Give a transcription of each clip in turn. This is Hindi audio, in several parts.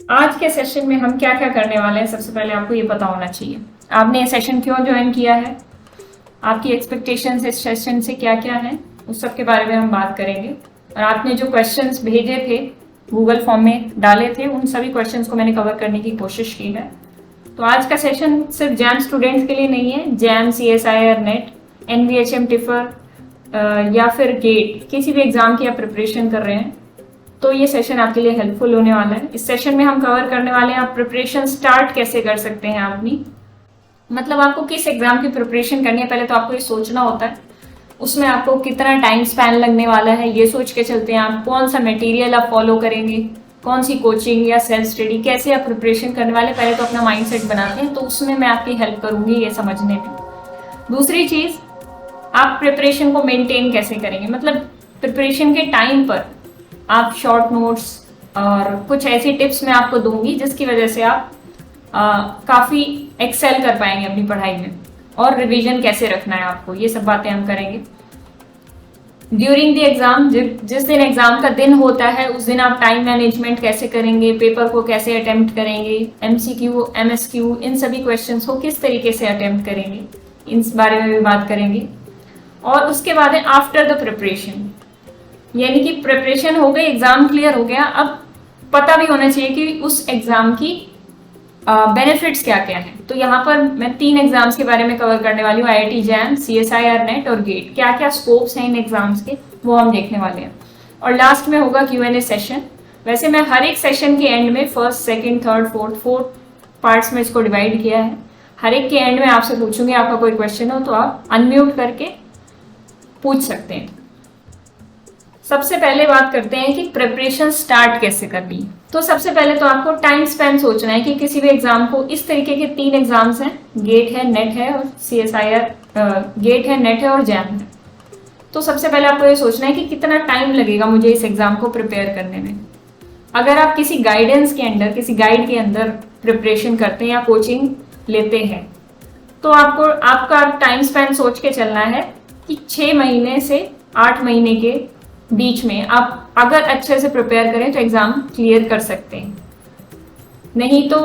आज के सेशन में हम क्या क्या करने वाले हैं, सबसे पहले आपको ये पता होना चाहिए आपने ये सेशन क्यों ज्वाइन किया है, आपकी एक्सपेक्टेशंस इस सेशन से क्या क्या है, उस सब के बारे में हम बात करेंगे। और आपने जो क्वेश्चंस भेजे थे, गूगल फॉर्म में डाले थे, उन सभी क्वेश्चंस को मैंने कवर करने की कोशिश की है। तो आज का सेशन सिर्फ जैम स्टूडेंट्स के लिए नहीं है। Jam, CSIR, net, NVHM, tipper या फिर गेट, किसी भी एग्जाम की आप प्रिपरेशन कर रहे हैं तो ये सेशन आपके लिए हेल्पफुल होने वाला है। इस सेशन में हम कवर करने वाले हैं आप प्रिपरेशन स्टार्ट कैसे कर सकते हैं अपनी, मतलब आपको किस एग्जाम की प्रिपरेशन करनी है पहले तो आपको ये सोचना होता है। उसमें आपको कितना टाइम स्पैन लगने वाला है ये सोच के चलते हैं। आप कौन सा मटेरियल आप फॉलो करेंगे, कौन सी कोचिंग या सेल्फ स्टडी, कैसे आप प्रिपरेशन करने वाले, पहले तो अपना माइंडसेट बनाते हैं। तो उसमें मैं आपकी हेल्प करूंगी ये समझने में। दूसरी चीज, आप प्रिपरेशन को मेंटेन कैसे करेंगे, मतलब प्रिपरेशन के टाइम पर आप शॉर्ट नोट्स और कुछ ऐसी टिप्स मैं आपको दूंगी जिसकी वजह से आप काफ़ी एक्सेल कर पाएंगे अपनी पढ़ाई में। और रिवीजन कैसे रखना है आपको, ये सब बातें हम करेंगे। ड्यूरिंग द एग्जाम, जिस दिन एग्जाम का दिन होता है उस दिन आप टाइम मैनेजमेंट कैसे करेंगे, पेपर को कैसे अटेम्प्ट करेंगे, MCQ, MSQ, इन सभी क्वेश्चंस को किस तरीके से अटेम्प्ट करेंगे, इन बारे में भी बात करेंगे। और उसके बाद है आफ्टर द प्रिपरेशन, यानी कि प्रिपरेशन हो गई, एग्जाम क्लियर हो गया, अब पता भी होना चाहिए कि उस एग्जाम की बेनिफिट्स क्या क्या हैं। तो यहाँ पर मैं 3 एग्जाम्स के बारे में कवर करने वाली हूँ, IIT जैम, CSIR नेट और गेट। क्या क्या स्कोप्स हैं इन एग्जाम्स के वो हम देखने वाले हैं। और लास्ट में होगा Q&A सेशन। वैसे मैं हर एक सेशन के एंड में first, second, third, fourth parts में इसको डिवाइड किया है। हर एक के एंड में आपसे पूछूंगी, आपका कोई क्वेश्चन हो तो आप अनम्यूट करके पूछ सकते हैं। सबसे पहले बात करते हैं कि प्रिपरेशन स्टार्ट कैसे करनी। तो सबसे पहले तो आपको टाइम स्पैन सोचना है कि किसी भी एग्जाम को, इस तरीके के 3 एग्जाम्स हैं, गेट है, नेट है और CSIR, गेट है, नेट है और जैम है। तो सबसे पहले आपको ये सोचना है कि कितना टाइम लगेगा मुझे इस एग्जाम को प्रिपेयर करने में। अगर आप किसी गाइडेंस के अंदर, किसी गाइड के अंदर प्रिपरेशन करते हैं या कोचिंग लेते हैं तो आपको आपका टाइम स्पैन सोच के चलना है कि 6 महीने से 8 महीने के बीच में आप अगर अच्छे से प्रिपेयर करें तो एग्जाम क्लियर कर सकते हैं। नहीं तो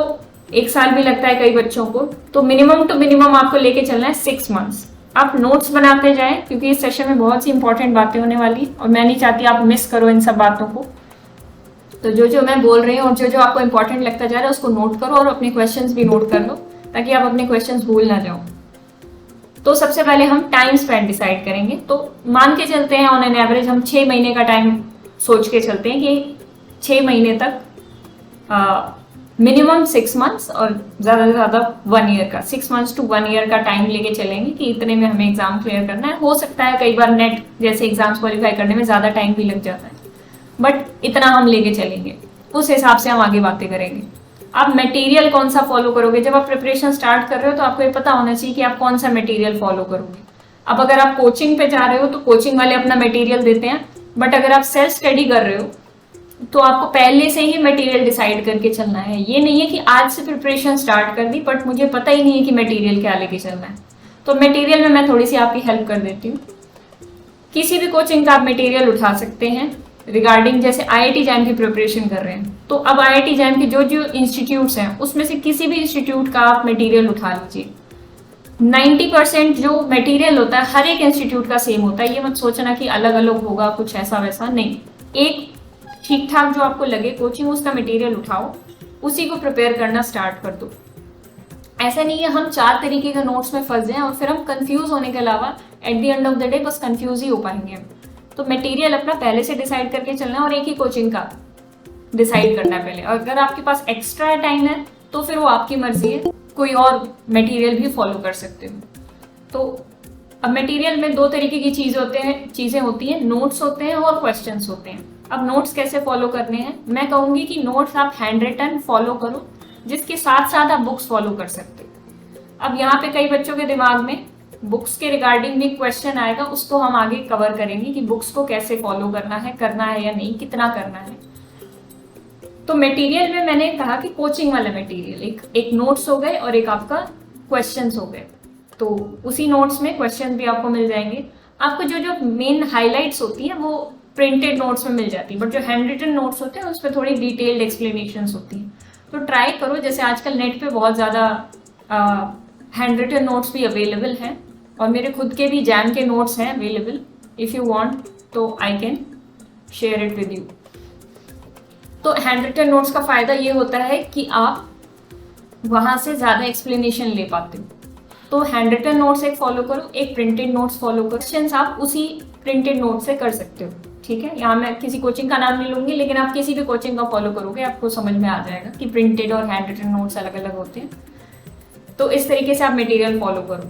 1 साल भी लगता है कई बच्चों को। तो मिनिमम टू मिनिमम आपको लेके चलना है 6 मंथ्स। आप नोट्स बनाते जाएं क्योंकि इस सेशन में बहुत सी इंपॉर्टेंट बातें होने वाली और मैं नहीं चाहती आप मिस करो इन सब बातों को। तो जो जो मैं बोल रही हूँ और जो जो आपको इंपॉर्टेंट लगता जा रहा है उसको नोट करो और अपने क्वेश्चंस भी नोट कर लो ताकि आप अपने क्वेश्चंस भूल ना जाओ। तो सबसे पहले हम टाइम स्पेंड डिसाइड करेंगे। तो मान के चलते हैं ऑन एन एवरेज हम 6 महीने का टाइम सोच के चलते हैं कि 6 महीने तक मिनिमम 6 मंथ्स और ज़्यादा से ज़्यादा 1 ईयर का, 6 मंथ्स टू 1 ईयर का टाइम लेके चलेंगे कि इतने में हमें एग्जाम क्लियर करना है। हो सकता है कई बार नेट जैसे एग्जाम्स क्वालिफाई करने में ज़्यादा टाइम भी लग जाता है, बट इतना हम लेके चलेंगे, उस हिसाब से हम आगे बातें करेंगे। आप मटेरियल कौन सा फॉलो करोगे, जब आप प्रिपरेशन स्टार्ट कर रहे हो तो आपको ये पता होना चाहिए कि आप कौन सा मटेरियल फॉलो करोगे। अब अगर आप कोचिंग पे जा रहे हो तो कोचिंग वाले अपना मटेरियल देते हैं, बट अगर आप सेल्फ स्टडी कर रहे हो तो आपको पहले से ही मटेरियल डिसाइड करके चलना है। ये नहीं है कि आज से प्रिपरेशन स्टार्ट कर दी बट मुझे पता ही नहीं है कि मटेरियल क्या लेके चलना है। तो मटेरियल में मैं थोड़ी सी आपकी हेल्प कर देती हूँ। किसी भी कोचिंग का आप मटेरियल उठा सकते हैं रिगार्डिंग, जैसे IIT जैम की प्रिपरेशन कर रहे हैं तो अब IIT जैम के जो जो इंस्टीट्यूट्स हैं उसमें से किसी भी इंस्टीट्यूट का आप मटेरियल उठा लीजिए। 90% जो मटेरियल होता है हर एक इंस्टीट्यूट का सेम होता है। ये मत सोचना कि अलग अलग होगा कुछ ऐसा वैसा, नहीं। एक ठीक ठाक जो आपको लगे कोचिंग, उसका मटेरियल उठाओ, उसी को प्रिपेयर करना स्टार्ट कर दो। ऐसा नहीं है हम 4 तरीके के नोट्स में फंस जाएं और फिर हम कंफ्यूज होने के अलावा at the end of the day बस कंफ्यूज ही हो पाएंगे। तो मटेरियल अपना पहले से डिसाइड करके चलना है और एक ही कोचिंग का डिसाइड करना है पहले। और अगर आपके पास एक्स्ट्रा टाइम है तो फिर वो आपकी मर्जी है, कोई और मटेरियल भी फॉलो कर सकते हो। तो अब मटेरियल में 2 तरीके की चीज़ें होती हैं, नोट्स होते हैं और क्वेश्चंस होते हैं। अब नोट्स कैसे फॉलो करने हैं, मैं कहूँगी कि नोट्स आप हैंड रिटन फॉलो करो जिसके साथ साथ आप बुक्स फॉलो कर सकते हो। अब यहाँ पे कई बच्चों के दिमाग में बुक्स के रिगार्डिंग भी क्वेश्चन आएगा, उसको हम आगे कवर करेंगे कि बुक्स को कैसे फॉलो करना है या नहीं, कितना करना है। तो मटेरियल में मैंने कहा कि कोचिंग वाला मटेरियल, एक नोट्स हो गए और एक आपका क्वेश्चंस हो गए। तो उसी नोट्स में क्वेश्चन भी आपको मिल जाएंगे। आपको जो जो मेन हाईलाइट्स होती हैं वो प्रिंटेड नोट्स में मिल जाती है, बट जो हैंड रिटन नोट्स होते हैं उस पर थोड़ी डिटेल्ड एक्सप्लेनेशन होती हैं। तो ट्राई करो, जैसे आजकल नेट पे बहुत ज़्यादा हैंड रिटन नोट्स भी अवेलेबल हैं और मेरे खुद के भी जैम के नोट्स हैं अवेलेबल। इफ़ यू वांट तो I can share it with you. तो हैंड रिटन नोट्स का फ़ायदा ये होता है कि आप वहाँ से ज़्यादा एक्सप्लेनेशन ले पाते हो। तो हैंड रिटन नोट्स एक फॉलो करो, एक प्रिंटेड नोट्स फॉलो करो। क्वेश्चंस आप उसी प्रिंटेड नोट से कर सकते हो, ठीक है। यहाँ मैं किसी कोचिंग का नाम नहीं लूंगी, लेकिन आप किसी भी कोचिंग का फॉलो करोगे आपको समझ में आ जाएगा कि प्रिंटेड और हैंड रिटन नोट्स अलग अलग होते हैं। तो इस तरीके से आप मटेरियल फॉलो करो।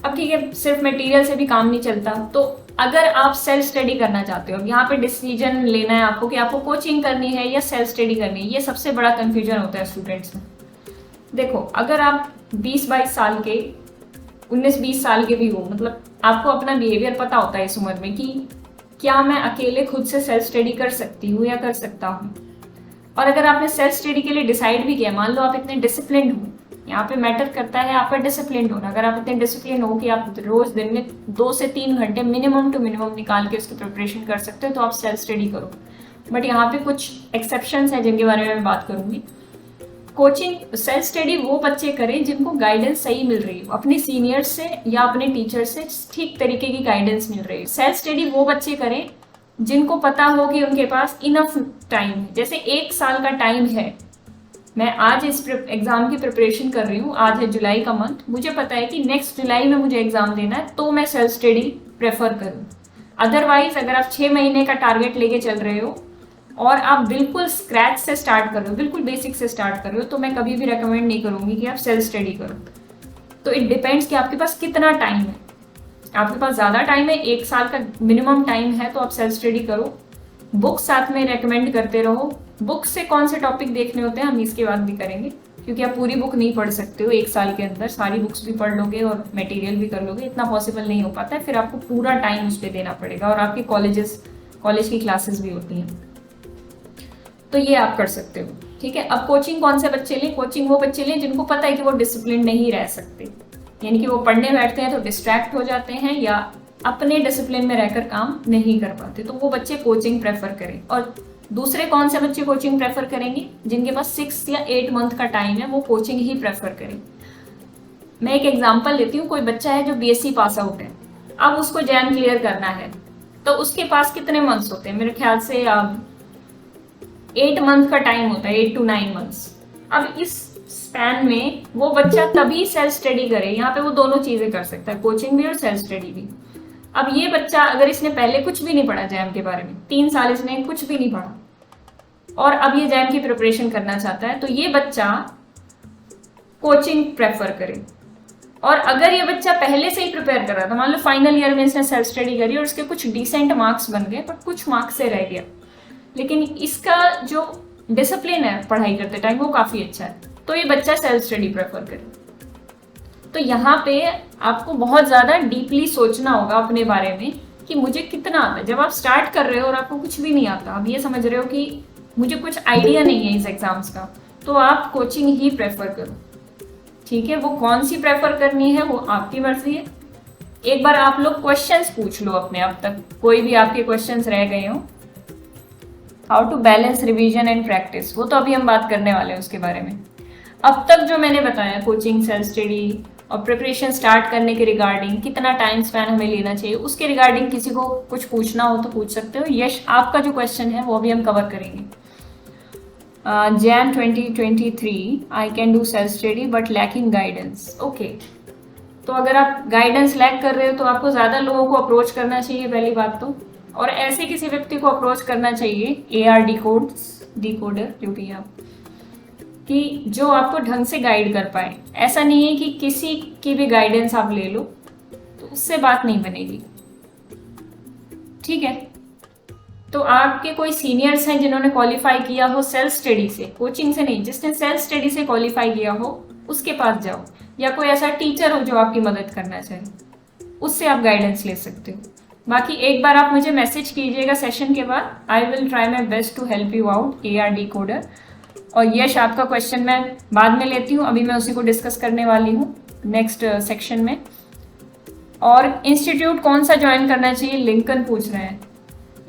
अब ठीक है, सिर्फ मटेरियल से भी काम नहीं चलता। तो अगर आप सेल्फ स्टडी करना चाहते हो, यहाँ पे डिसीजन लेना है आपको कि आपको कोचिंग करनी है या सेल्फ स्टडी करनी है। ये सबसे बड़ा कंफ्यूजन होता है स्टूडेंट्स में। देखो, अगर आप 20-22 साल के, 19-20 साल के भी हो, मतलब आपको अपना बिहेवियर पता होता है इस उम्र में कि क्या मैं अकेले खुद से सेल्फ स्टडी कर सकती हूँ या कर सकता हूँ। और अगर आपने सेल्फ स्टडी के लिए डिसाइड भी किया, मान लो आप इतने डिसिप्लिन हो, यहाँ पे मैटर करता है आपका डिसिप्लिन होना। अगर आप इतने डिसिप्लिन हो कि आप रोज दिन में 2 से 3 घंटे मिनिमम टू मिनिमम निकाल के उसकी प्रिपरेशन कर सकते हो, तो आप सेल्फ स्टडी करो। बट यहाँ पे कुछ एक्सेप्शंस हैं जिनके बारे में मैं बात करूंगी। कोचिंग सेल्फ स्टडी वो बच्चे करें जिनको गाइडेंस सही मिल रही हो, अपने सीनियर से या अपने टीचर से ठीक तरीके की गाइडेंस मिल रही है। सेल्फ स्टडी वो बच्चे करें जिनको पता हो कि उनके पास इनफ टाइम है। जैसे 1 साल का टाइम है, मैं आज इस एग्जाम की प्रिपरेशन कर रही हूँ, आज है जुलाई का मंथ, मुझे पता है कि नेक्स्ट जुलाई में मुझे एग्जाम देना है, तो मैं सेल्फ स्टडी प्रेफर करूँ। अदरवाइज अगर आप 6 महीने का टारगेट लेके चल रहे हो और आप बिल्कुल स्क्रैच से स्टार्ट कर रहे हो, बिल्कुल बेसिक से स्टार्ट कर रहे हो, तो मैं कभी भी रेकमेंड नहीं करूँगी कि आप सेल्फ स्टडी करो। तो इट डिपेंड्स कि आपके पास कितना टाइम है। आपके पास ज़्यादा टाइम है, 1 साल का मिनिमम टाइम है, तो आप सेल्फ स्टडी करो। बुक साथ में रेकमेंड करते रहो। बुक से कौन से टॉपिक देखने होते हैं हम इसके बाद भी करेंगे, क्योंकि आप पूरी बुक नहीं पढ़ सकते हो 1 साल के अंदर। सारी बुक्स भी पढ़ लोगे और मटेरियल भी कर लोगे, इतना पॉसिबल नहीं हो पाता है। फिर आपको पूरा टाइम उस पर देना पड़ेगा और आपके कॉलेज की क्लासेस भी होती हैं, तो ये आप कर सकते हो, ठीक है। अब कोचिंग कौन से बच्चे लें? कोचिंग वो बच्चे लें जिनको पता है कि वो डिसिप्लिन नहीं रह सकते, यानी कि वो पढ़ने बैठते हैं तो डिस्ट्रैक्ट हो जाते हैं या अपने डिसिप्लिन में रहकर काम नहीं कर पाते, तो वो बच्चे कोचिंग प्रेफर करें। और दूसरे कौन से बच्चे कोचिंग प्रेफर करेंगे? जिनके पास 6 या 8 मंथ का टाइम है, वो कोचिंग ही प्रेफर करें। मैं एक एग्जांपल लेती हूँ। कोई बच्चा है जो बीएससी पास आउट है, अब उसको जैम क्लियर करना है, तो उसके पास कितने मंथ्स होते हैं? मेरे ख्याल से 8 मंथ का टाइम होता है, 8 to 9 मंथ्स। अब इस स्पैन में वो बच्चा तभी सेल्फ स्टडी करे, यहाँ पे वो दोनों चीजें कर सकता है, कोचिंग भी और सेल्फ स्टडी भी। अब ये बच्चा अगर इसने पहले कुछ भी नहीं पढ़ा जैम के बारे में, 3 साल इसने कुछ भी नहीं पढ़ा और अब ये जैम की प्रिपरेशन करना चाहता है, तो ये बच्चा कोचिंग प्रेफर करे। और अगर ये बच्चा पहले से ही प्रिपेयर कर रहा था, मान लो फाइनल ईयर में इसने सेल्फ स्टडी करी और उसके कुछ डिसेंट मार्क्स बन गए, बट कुछ मार्क्स से रह गया, लेकिन इसका जो डिसिप्लिन है पढ़ाई करते टाइम वो काफ़ी अच्छा है, तो ये बच्चा सेल्फ स्टडी प्रेफर करे। तो यहाँ पे आपको बहुत ज़्यादा डीपली सोचना होगा अपने बारे में कि मुझे कितना आता है। जब आप स्टार्ट कर रहे हो और आपको कुछ भी नहीं आता, आप ये समझ रहे हो कि मुझे कुछ आइडिया नहीं है इस एग्जाम्स का, तो आप कोचिंग ही प्रेफर करो, ठीक है। वो कौन सी प्रेफर करनी है वो आपकी मर्जी है। एक बार आप लोग क्वेश्चंस पूछ लो अपने, अब तक कोई भी आपके क्वेश्चंस रह गए हो। How to balance revision and practice, वो तो अभी हम बात करने वाले हैं उसके बारे में। अब तक जो मैंने बताया कोचिंग, सेल्फ स्टडी और प्रिपरेशन स्टार्ट करने के रिगार्डिंग, कितना टाइम स्पैन हमें लेना चाहिए, उसके रिगार्डिंग किसी को कुछ पूछना हो तो पूछ सकते हो। यश, आपका जो क्वेश्चन है वो भी हम कवर करेंगे। Jain 2023 I can do self study but lacking guidance. Okay, तो अगर आप गाइडेंस लैक कर रहे हो तो आपको ज़्यादा लोगों को अप्रोच करना चाहिए पहली बात तो, और ऐसे किसी व्यक्ति को अप्रोच करना चाहिए AR डिकोडर जो भी आप, कि जो आपको ढंग से गाइड कर पाए। ऐसा नहीं है कि किसी की भी गाइडेंस आप ले लो, तो उससे बात नहीं बनेगी, ठीक है। तो आपके कोई सीनियर्स हैं जिन्होंने क्वालिफाई किया हो सेल्फ स्टडी से, कोचिंग से नहीं, जिसने सेल्फ स्टडी से क्वालिफाई किया हो उसके पास जाओ, या कोई ऐसा टीचर हो जो आपकी मदद करना चाहे, उससे आप गाइडेंस ले सकते हो। बाकी एक बार आप मुझे मैसेज कीजिएगा सेशन के बाद, I will try my best to help you out AR decoder. और यश, आपका क्वेश्चन मैं बाद में लेती हूँ, अभी मैं उसी को डिस्कस करने वाली हूँ नेक्स्ट सेक्शन में। और इंस्टीट्यूट कौन सा ज्वाइन करना चाहिए, लिंकन पूछ रहे हैं।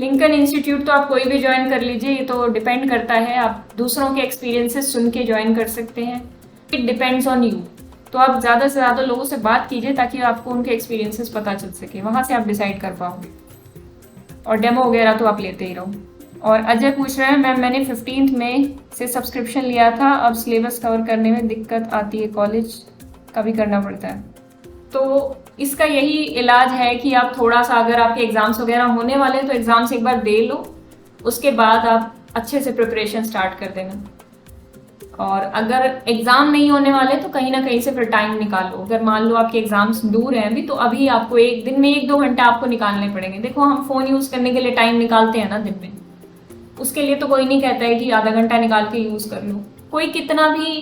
लिंकन इंस्टीट्यूट तो आप कोई भी ज्वाइन कर लीजिए, ये तो डिपेंड करता है, आप दूसरों के एक्सपीरियंसेस सुन के ज्वाइन कर सकते हैं। It depends on you. तो आप ज़्यादा से ज़्यादा लोगों से बात कीजिए ताकि आपको उनके एक्सपीरियंसेस पता चल सके, वहाँ से आप डिसाइड कर पाओगे। और डेमो वगैरह तो आप लेते ही रहो। और अजय पूछ रहे हैं मैम मैंने 15 मई से सब्सक्रिप्शन लिया था, अब सिलेबस कवर करने में दिक्कत आती है, कॉलेज का भी करना पड़ता है। तो इसका यही इलाज है कि आप थोड़ा सा, अगर आपके एग्ज़ाम्स वगैरह होने वाले हैं तो एग्ज़ाम्स एक बार दे लो, उसके बाद आप अच्छे से प्रिपरेशन स्टार्ट कर देना। और अगर एग्ज़ाम नहीं होने वाले तो कहीं ना कहीं से फिर टाइम निकालो। अगर मान लो आपके एग्ज़ाम्स दूर हैं अभी, तो अभी आपको एक दिन में 1-2 घंटे आपको निकालने पड़ेंगे। देखो हम फ़ोन यूज़ करने के लिए टाइम निकालते हैं ना दिन में, उसके लिए तो कोई नहीं कहता है कि आधा घंटा निकाल के यूज़ कर लो। कोई कितना भी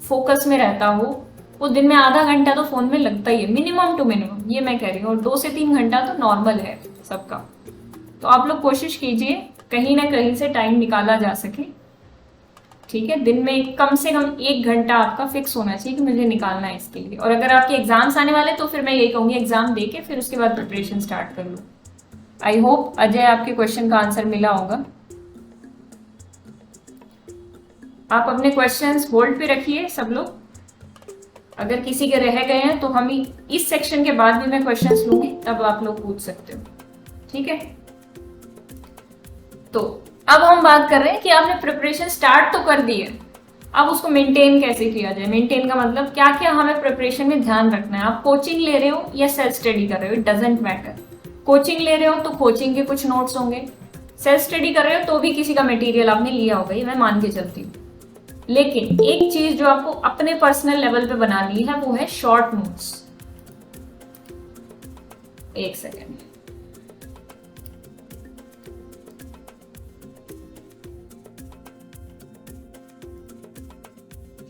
फोकस में रहता हो, वो दिन में आधा घंटा तो फ़ोन में लगता ही है, मिनिमम टू मिनिमम, ये मैं कह रही हूँ। और 2 से 3 घंटा तो नॉर्मल है सबका। तो आप लोग कोशिश कीजिए कहीं ना कहीं से टाइम निकाला जा सके, ठीक है। दिन में कम से कम 1 घंटा आपका फिक्स होना चाहिए कि मुझे निकालना है इसके लिए। और अगर आपके एग्जाम्स आने वाले तो फिर मैं यही कहूँगी एग्जाम दे के फिर उसके बाद प्रिपरेशन स्टार्ट कर लो। आई होप अजय आपके क्वेश्चन का आंसर मिला होगा। आप अपने क्वेश्चंस होल्ड पे रखिए सब लोग, अगर किसी के रह गए हैं तो हम इस सेक्शन के बाद भी मैं क्वेश्चंस लूंगी, तब आप लोग पूछ सकते हो, ठीक है। तो अब हम बात कर रहे हैं कि आपने प्रिपरेशन स्टार्ट तो कर दी है, अब उसको मेंटेन कैसे किया जाए। मेंटेन का मतलब क्या क्या हमें प्रिपरेशन में ध्यान रखना है। आप कोचिंग ले रहे हो या सेल्फ स्टडी कर रहे हो, इट डजेंट मैटर। कोचिंग ले रहे हो तो कोचिंग के कुछ नोट्स होंगे, सेल्फ स्टडी कर रहे हो तो भी किसी का मटेरियल आपने लिया होगा, ये मैं मान के चलती हूँ। लेकिन एक चीज जो आपको अपने पर्सनल लेवल पे बनानी है वो है शॉर्ट नोट्स। एक सेकेंड,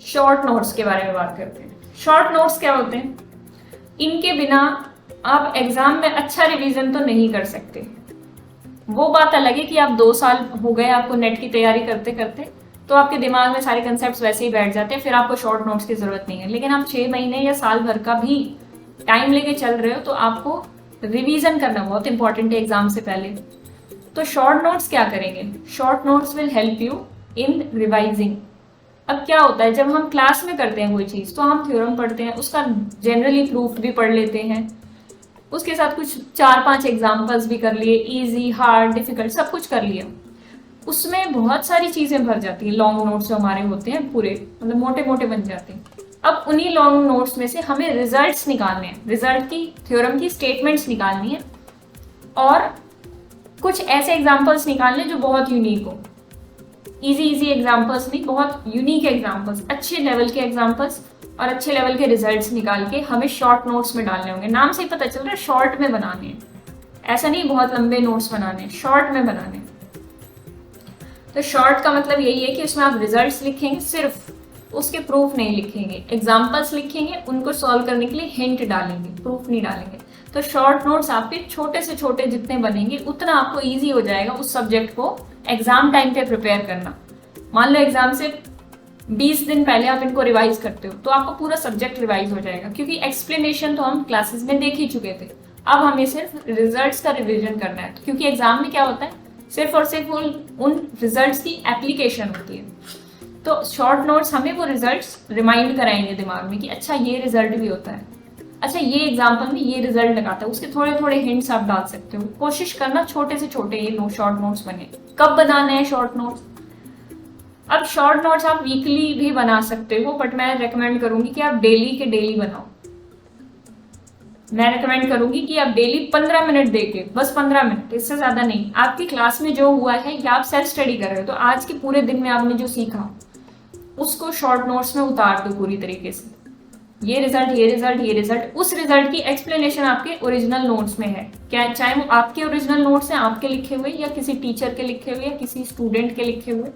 शॉर्ट नोट्स के बारे में बात करते हैं। शॉर्ट नोट्स क्या होते हैं? इनके बिना आप एग्जाम में अच्छा रिवीजन तो नहीं कर सकते। वो बात अलग है कि आप 2 साल हो गए आपको नेट की तैयारी करते करते, तो आपके दिमाग में सारे कंसेप्ट वैसे ही बैठ जाते हैं, फिर आपको शॉर्ट नोट्स की जरूरत नहीं है। लेकिन आप 6 महीने या साल भर का भी टाइम लेके चल रहे हो तो आपको रिवीजन करना बहुत इंपॉर्टेंट है एग्जाम से पहले। तो शॉर्ट नोट्स क्या करेंगे? Short notes will help you in revising. अब क्या होता है, जब हम क्लास में करते हैं कोई चीज़ तो हम थ्योरम पढ़ते हैं, उसका जनरली प्रूफ भी पढ़ लेते हैं, उसके साथ कुछ 4-5 एग्जाम्पल्स भी कर लिए, इजी हार्ड डिफिकल्ट सब कुछ कर लिया। उसमें बहुत सारी चीज़ें भर जाती हैं, लॉन्ग नोट्स जो हमारे होते हैं पूरे मतलब मोटे मोटे बन जाते हैं। अब उन्हीं लॉन्ग नोट्स में से हमें रिजल्ट्स निकालने हैं, रिजल्ट की थ्योरम की स्टेटमेंट्स निकालनी है और कुछ ऐसे एग्जाम्पल्स निकालने जो बहुत यूनिक हो। इजी एग्जाम्पल्स नहीं, बहुत यूनिक एग्जाम्पल्स, अच्छे लेवल के एग्जाम्पल्स और अच्छे लेवल के रिजल्ट्स निकाल के हमें शॉर्ट नोट्स में डालने होंगे। नाम से ही पता चल रहा है शॉर्ट में बनाने हैं, ऐसा नहीं बहुत लंबे नोट्स बनाने हैं, शॉर्ट में बनाने हैं। तो शॉर्ट का मतलब यही है कि उसमें आप रिजल्ट्स लिखेंगे, सिर्फ उसके प्रूफ नहीं लिखेंगे, एग्जाम्पल्स लिखेंगे, उनको सॉल्व करने के लिए हिंट डालेंगे, प्रूफ नहीं डालेंगे। तो शॉर्ट नोट्स आपके छोटे से छोटे जितने बनेंगे उतना आपको ईजी हो जाएगा उस सब्जेक्ट को एग्जाम टाइम पे प्रिपेयर करना। मान लो एग्जाम से 20 दिन पहले आप इनको रिवाइज करते हो तो आपको पूरा सब्जेक्ट रिवाइज हो जाएगा, क्योंकि एक्सप्लेनेशन तो हम क्लासेस में देख ही चुके थे। अब हमें सिर्फ रिजल्ट्स का रिविजन करना है, क्योंकि एग्जाम में क्या होता है, सिर्फ और सिर्फ उन रिजल्ट्स की एप्लीकेशन होती है। तो शॉर्ट नोट्स हमें वो रिजल्ट्स रिमाइंड कराएंगे दिमाग में कि अच्छा ये रिजल्ट भी होता है, अच्छा ये एग्जाम्पल में ये रिजल्ट लगाता है, उसके थोड़े थोड़े हिंट्स आप डाल सकते हो। कोशिश करना छोटे से छोटे ये शॉर्ट नोट्स बने। कब बनाने हैं शॉर्ट नोट्स? अब शॉर्ट नोट्स आप वीकली भी बना सकते हो, बट मैं रेकमेंड करूंगी कि आप डेली के डेली बनाओ। मैं रेकमेंड करूंगी कि आप डेली 15 मिनट देके, बस 15 मिनट, इससे ज्यादा नहीं। आपकी क्लास में जो हुआ है या आप सेल्फ स्टडी कर रहे हो तो आज के पूरे दिन में आपने जो सीखा उसको शॉर्ट नोट्स में उतार दो पूरी तरीके से। ये रिजल्ट, ये रिजल्ट, ये रिजल्ट, उस रिजल्ट की एक्सप्लेनेशन आपके ओरिजिनल नोट्स में है, क्या चाहे वो आपके ओरिजिनल नोट्स हैं आपके लिखे हुए या किसी टीचर के लिखे हुए या किसी स्टूडेंट के लिखे हुए,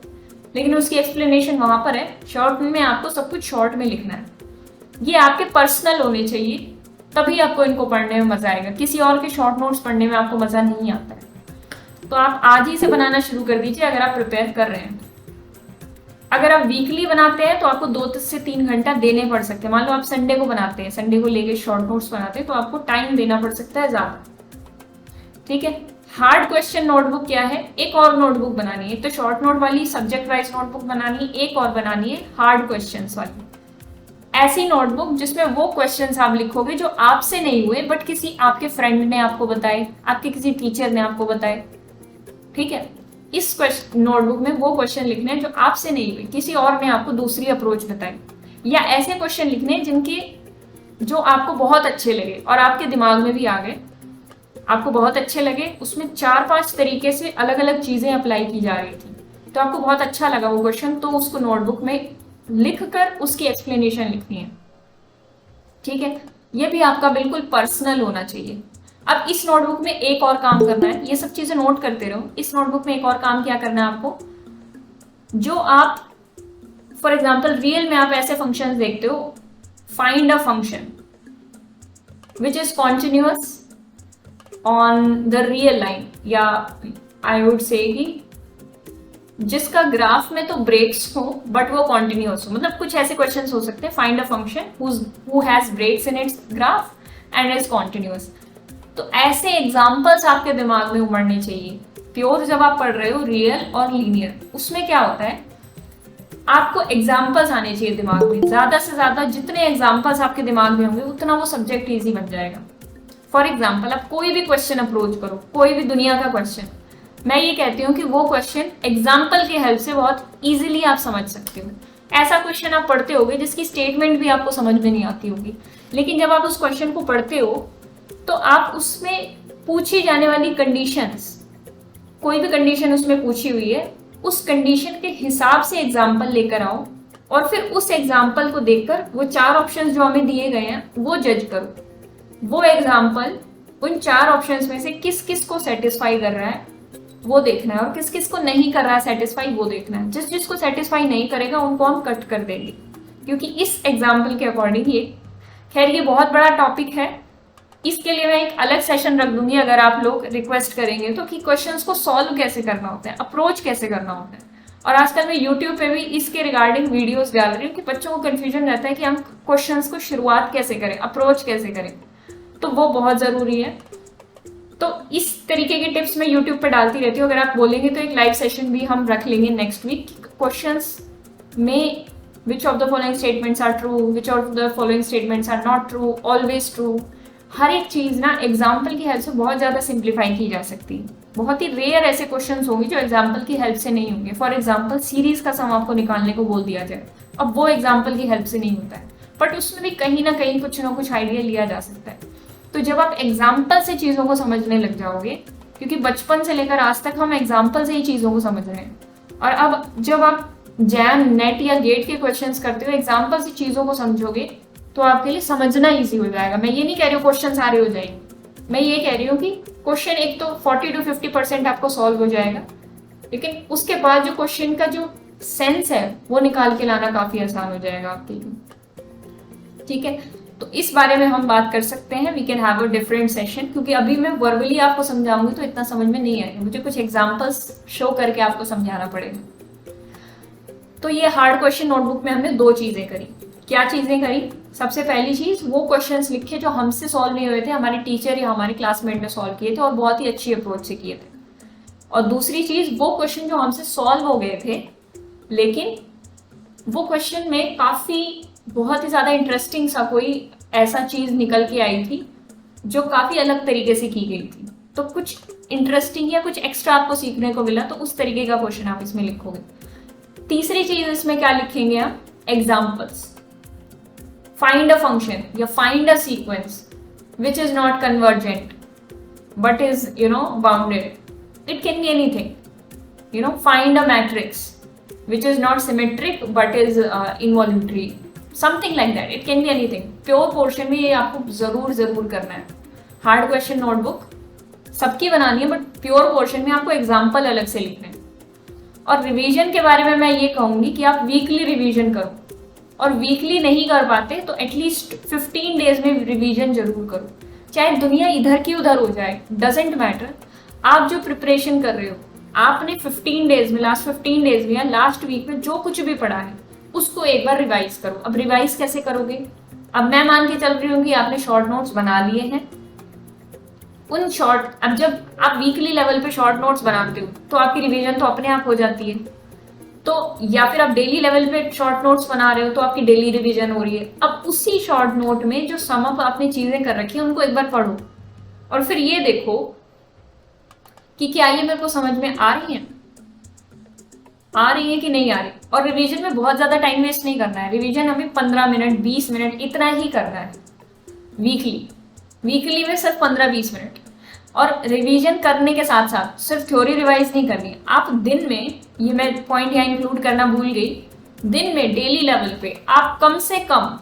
लेकिन उसकी एक्सप्लेनेशन वहां पर है। शॉर्ट में आपको सब कुछ शॉर्ट में लिखना है। ये आपके पर्सनल होने चाहिए, तभी आपको इनको पढ़ने में मजा आएगा। किसी और के शॉर्ट नोट्स पढ़ने में आपको मजा नहीं आता है। तो आप आज ही से बनाना शुरू कर दीजिए अगर आप प्रिपेयर कर रहे हैं। अगर आप वीकली बनाते हैं तो आपको 2 से 3 घंटा देने पड़ सकते हैं। मान लो आप संडे को बनाते हैं, संडे को लेके शॉर्ट नोट्स बनाते हैं तो आपको टाइम देना पड़ सकता है ज्यादा, ठीक है। हार्ड क्वेश्चन नोटबुक क्या है, एक और नोटबुक बनानी है। तो शॉर्ट नोट वाली सब्जेक्ट वाइज नोटबुक बनानी है, एक और बनानी है हार्ड क्वेश्चंस वाली। ऐसी नोटबुक जिसमें वो क्वेश्चंस आप लिखोगे जो आपसे नहीं हुए बट किसी आपके फ्रेंड ने आपको बताए, आपके किसी टीचर ने आपको बताए। ठीक है, इस नोटबुक में वो क्वेश्चन लिखने हैं जो आपसे नहीं हुए, किसी और ने आपको दूसरी अप्रोच बताई, या ऐसे क्वेश्चन लिखने जिनके जो आपको बहुत अच्छे लगे और आपके दिमाग में भी आ गए, आपको बहुत अच्छे लगे, उसमें 4-5 तरीके से अलग अलग चीजें अप्लाई की जा रही थी, तो आपको बहुत अच्छा लगा वो क्वेश्चन, तो उसको नोटबुक में लिखकर उसकी एक्सप्लेनेशन लिखनी है। ठीक है, ये भी आपका बिल्कुल पर्सनल होना चाहिए। अब इस नोटबुक में एक और काम करना है, ये सब चीजें नोट करते रहो। इस नोटबुक में एक और काम क्या करना है आपको, जो आप फॉर एग्जाम्पल रियल में आप ऐसे फंक्शन देखते हो, find a function which is continuous on the real line, या आई वुड से कि जिसका ग्राफ में तो ब्रेक्स हो बट वो कॉन्टिन्यूअस हो। मतलब कुछ ऐसे क्वेश्चंस हो सकते हैं, find a function who has breaks in its graph and is continuous. तो ऐसे एग्जांपल्स आपके दिमाग में उमड़ने चाहिए। प्योर जब आप पढ़ रहे हो रियल और लीनियर, उसमें क्या होता है, आपको एग्जाम्पल्स आने चाहिए दिमाग में। ज्यादा से ज्यादा जितने एग्जाम्पल्स आपके दिमाग में होंगे उतना वो सब्जेक्ट इजी बन जाएगा। फॉर एग्जाम्पल, आप कोई भी क्वेश्चन अप्रोच करो, कोई भी दुनिया का क्वेश्चन, मैं ये कहती हूँ कि वो क्वेश्चन एग्जाम्पल की हेल्प से बहुत इजीली आप समझ सकते हो। ऐसा क्वेश्चन आप पढ़ते होगे जिसकी स्टेटमेंट भी आपको समझ में नहीं आती होगी, लेकिन जब आप उस क्वेश्चन को पढ़ते हो तो आप उसमें पूछी जाने वाली कंडीशंस, कोई भी कंडीशन उसमें पूछी हुई है, उस कंडीशन के हिसाब से एग्जाम्पल लेकर आओ और फिर उस एग्जाम्पल को देखकर वो 4 ऑप्शंस जो हमें दिए गए हैं वो जज करो। वो एग्जाम्पल उन 4 ऑप्शंस में से किस किस को सेटिस्फाई कर रहा है वो देखना है, और किस किस को नहीं कर रहा है सेटिस्फाई वो देखना है। जिस जिसको सेटिस्फाई नहीं करेगा उनको हम कट कर देंगे, क्योंकि इस एग्जाम्पल के अकॉर्डिंग ये, खैर ये बहुत बड़ा टॉपिक है, इसके लिए मैं एक अलग सेशन रख दूंगी अगर आप लोग रिक्वेस्ट करेंगे तो, कि क्वेश्चंस को सॉल्व कैसे करना होता है, अप्रोच कैसे करना होता है। और आजकल मैं यूट्यूब पे भी इसके रिगार्डिंग वीडियोस डाल रही हूँ कि बच्चों को कंफ्यूजन रहता है कि हम क्वेश्चंस को शुरुआत कैसे करें, अप्रोच कैसे करें, तो वो बहुत जरूरी है। तो इस तरीके की टिप्स मैं यूट्यूब पे डालती रहती हूँ। अगर आप बोलेंगे तो एक लाइव सेशन भी हम रख लेंगे नेक्स्ट वीक। क्वेश्चंस में which of the following statements are true, which of the following statements are not true, always true, हर एक चीज ना एग्जाम्पल की हेल्प से बहुत ज्यादा सिंप्लीफाई की जा सकती है। बहुत ही रेयर ऐसे क्वेश्चंस होंगे जो एग्जाम्पल की हेल्प से नहीं होंगे। फॉर एग्जाम्पल सीरीज का सम आपको निकालने को बोल दिया जाए, अब वो एग्जाम्पल की हेल्प से नहीं होता है, बट उसमें भी कहीं ना कहीं कुछ ना कुछ आइडिया लिया जा सकता है। तो जब आप एग्जाम्पल से चीजों को समझने लग जाओगे, क्योंकि बचपन से लेकर आज तक हम एग्जाम्पल से ही चीजों को समझ रहे हैं, और अब जब आप जैम, नेट या गेट के क्वेश्चंस करते हो, एग्जाम्पल से चीजों को समझोगे तो आपके लिए समझना इजी हो जाएगा। मैं ये नहीं कह रही हूँ क्वेश्चन सारे हो जाएंगे, मैं ये कह रही हूँ कि क्वेश्चन एक तो 40 to 50% आपको सॉल्व हो जाएगा, लेकिन उसके बाद जो क्वेश्चन का जो सेंस है वो निकाल के लाना काफी आसान हो जाएगा आपके लिए। ठीक है, तो इस बारे में हम बात कर सकते हैं, we can have a different session, क्योंकि अभी मैं वर्बली आपको समझाऊंगी तो इतना समझ में नहीं आएगा, मुझे कुछ एग्जांपल्स शो करके आपको समझाना पड़ेगा। तो ये हार्ड क्वेश्चन नोटबुक में हमने 2 चीजें करी। क्या चीजें करी? सबसे पहली चीज, वो क्वेश्चंस लिखे जो हमसे सॉल्व नहीं हुए थे, हमारे टीचर या हमारे क्लासमेट ने सॉल्व किए थे और बहुत ही अच्छी अप्रोच से किए थे। और दूसरी चीज, वो क्वेश्चन जो हमसे सॉल्व हो गए थे लेकिन वो क्वेश्चन में काफी बहुत ही ज्यादा इंटरेस्टिंग सा कोई ऐसा चीज निकल के आई थी जो काफी अलग तरीके से की गई थी, तो कुछ इंटरेस्टिंग या कुछ एक्स्ट्रा आपको सीखने को मिला, तो उस तरीके का क्वेश्चन आप इसमें लिखोगे। तीसरी चीज इसमें क्या लिखेंगे आप? एग्जाम्पल्स। फाइंड अ फंक्शन या find a sequence which is not convergent but is bounded, it can be anything. Find a matrix which is not symmetric but is involuntary, something like that, it can be anything। Pure portion में ये आपको जरूर करना है। हार्ड क्वेश्चन नोटबुक सबकी बनानी है, बट प्योर पोर्शन में आपको एग्जाम्पल अलग से लिखने हैं। और रिवीजन के बारे में मैं ये कहूंगी कि आप वीकली रिवीजन करो, और वीकली नहीं कर पाते तो एटलीस्ट 15 डेज में रिवीजन जरूर करो। चाहे दुनिया इधर की उधर हो जाए, डजेंट मैटर, आप जो प्रिपरेशन कर रहे हो आपने 15 डेज में, लास्ट 15 डेज में या लास्ट वीक में जो कुछ भी पढ़ा है उसको एक बार रिवाइज करो। अब रिवाइज कैसे करोगे? अब मैं मान के चल रही हूँ कि आपने शॉर्ट नोट्स बना लिए हैं, उन शॉर्ट, अब जब आप वीकली लेवल पे शॉर्ट नोट्स बनाते हो तो आपकी रिवीजन तो अपने आप हो जाती है। तो या फिर आप डेली लेवल पे शॉर्ट नोट्स बना रहे हो तो आपकी डेली रिवीजन हो रही है। अब उसी शॉर्ट नोट में जो सम अप आपने चीजें कर रखी है उनको एक बार पढ़ो और फिर ये देखो कि क्या ये मेरे को समझ में आ रही है, कि नहीं आ रही। और रिवीजन में बहुत ज्यादा टाइम वेस्ट नहीं करना है। रिवीजन हमें 15 मिनट 20 मिनट इतना ही करना है वीकली में सिर्फ 15-20 मिनट। और रिवीजन करने के साथ साथ सिर्फ थ्योरी रिवाइज नहीं करनी है। आप दिन में, ये मैं पॉइंट यहाँ इंक्लूड करना भूल गई, दिन में डेली लेवल पे आप कम से कम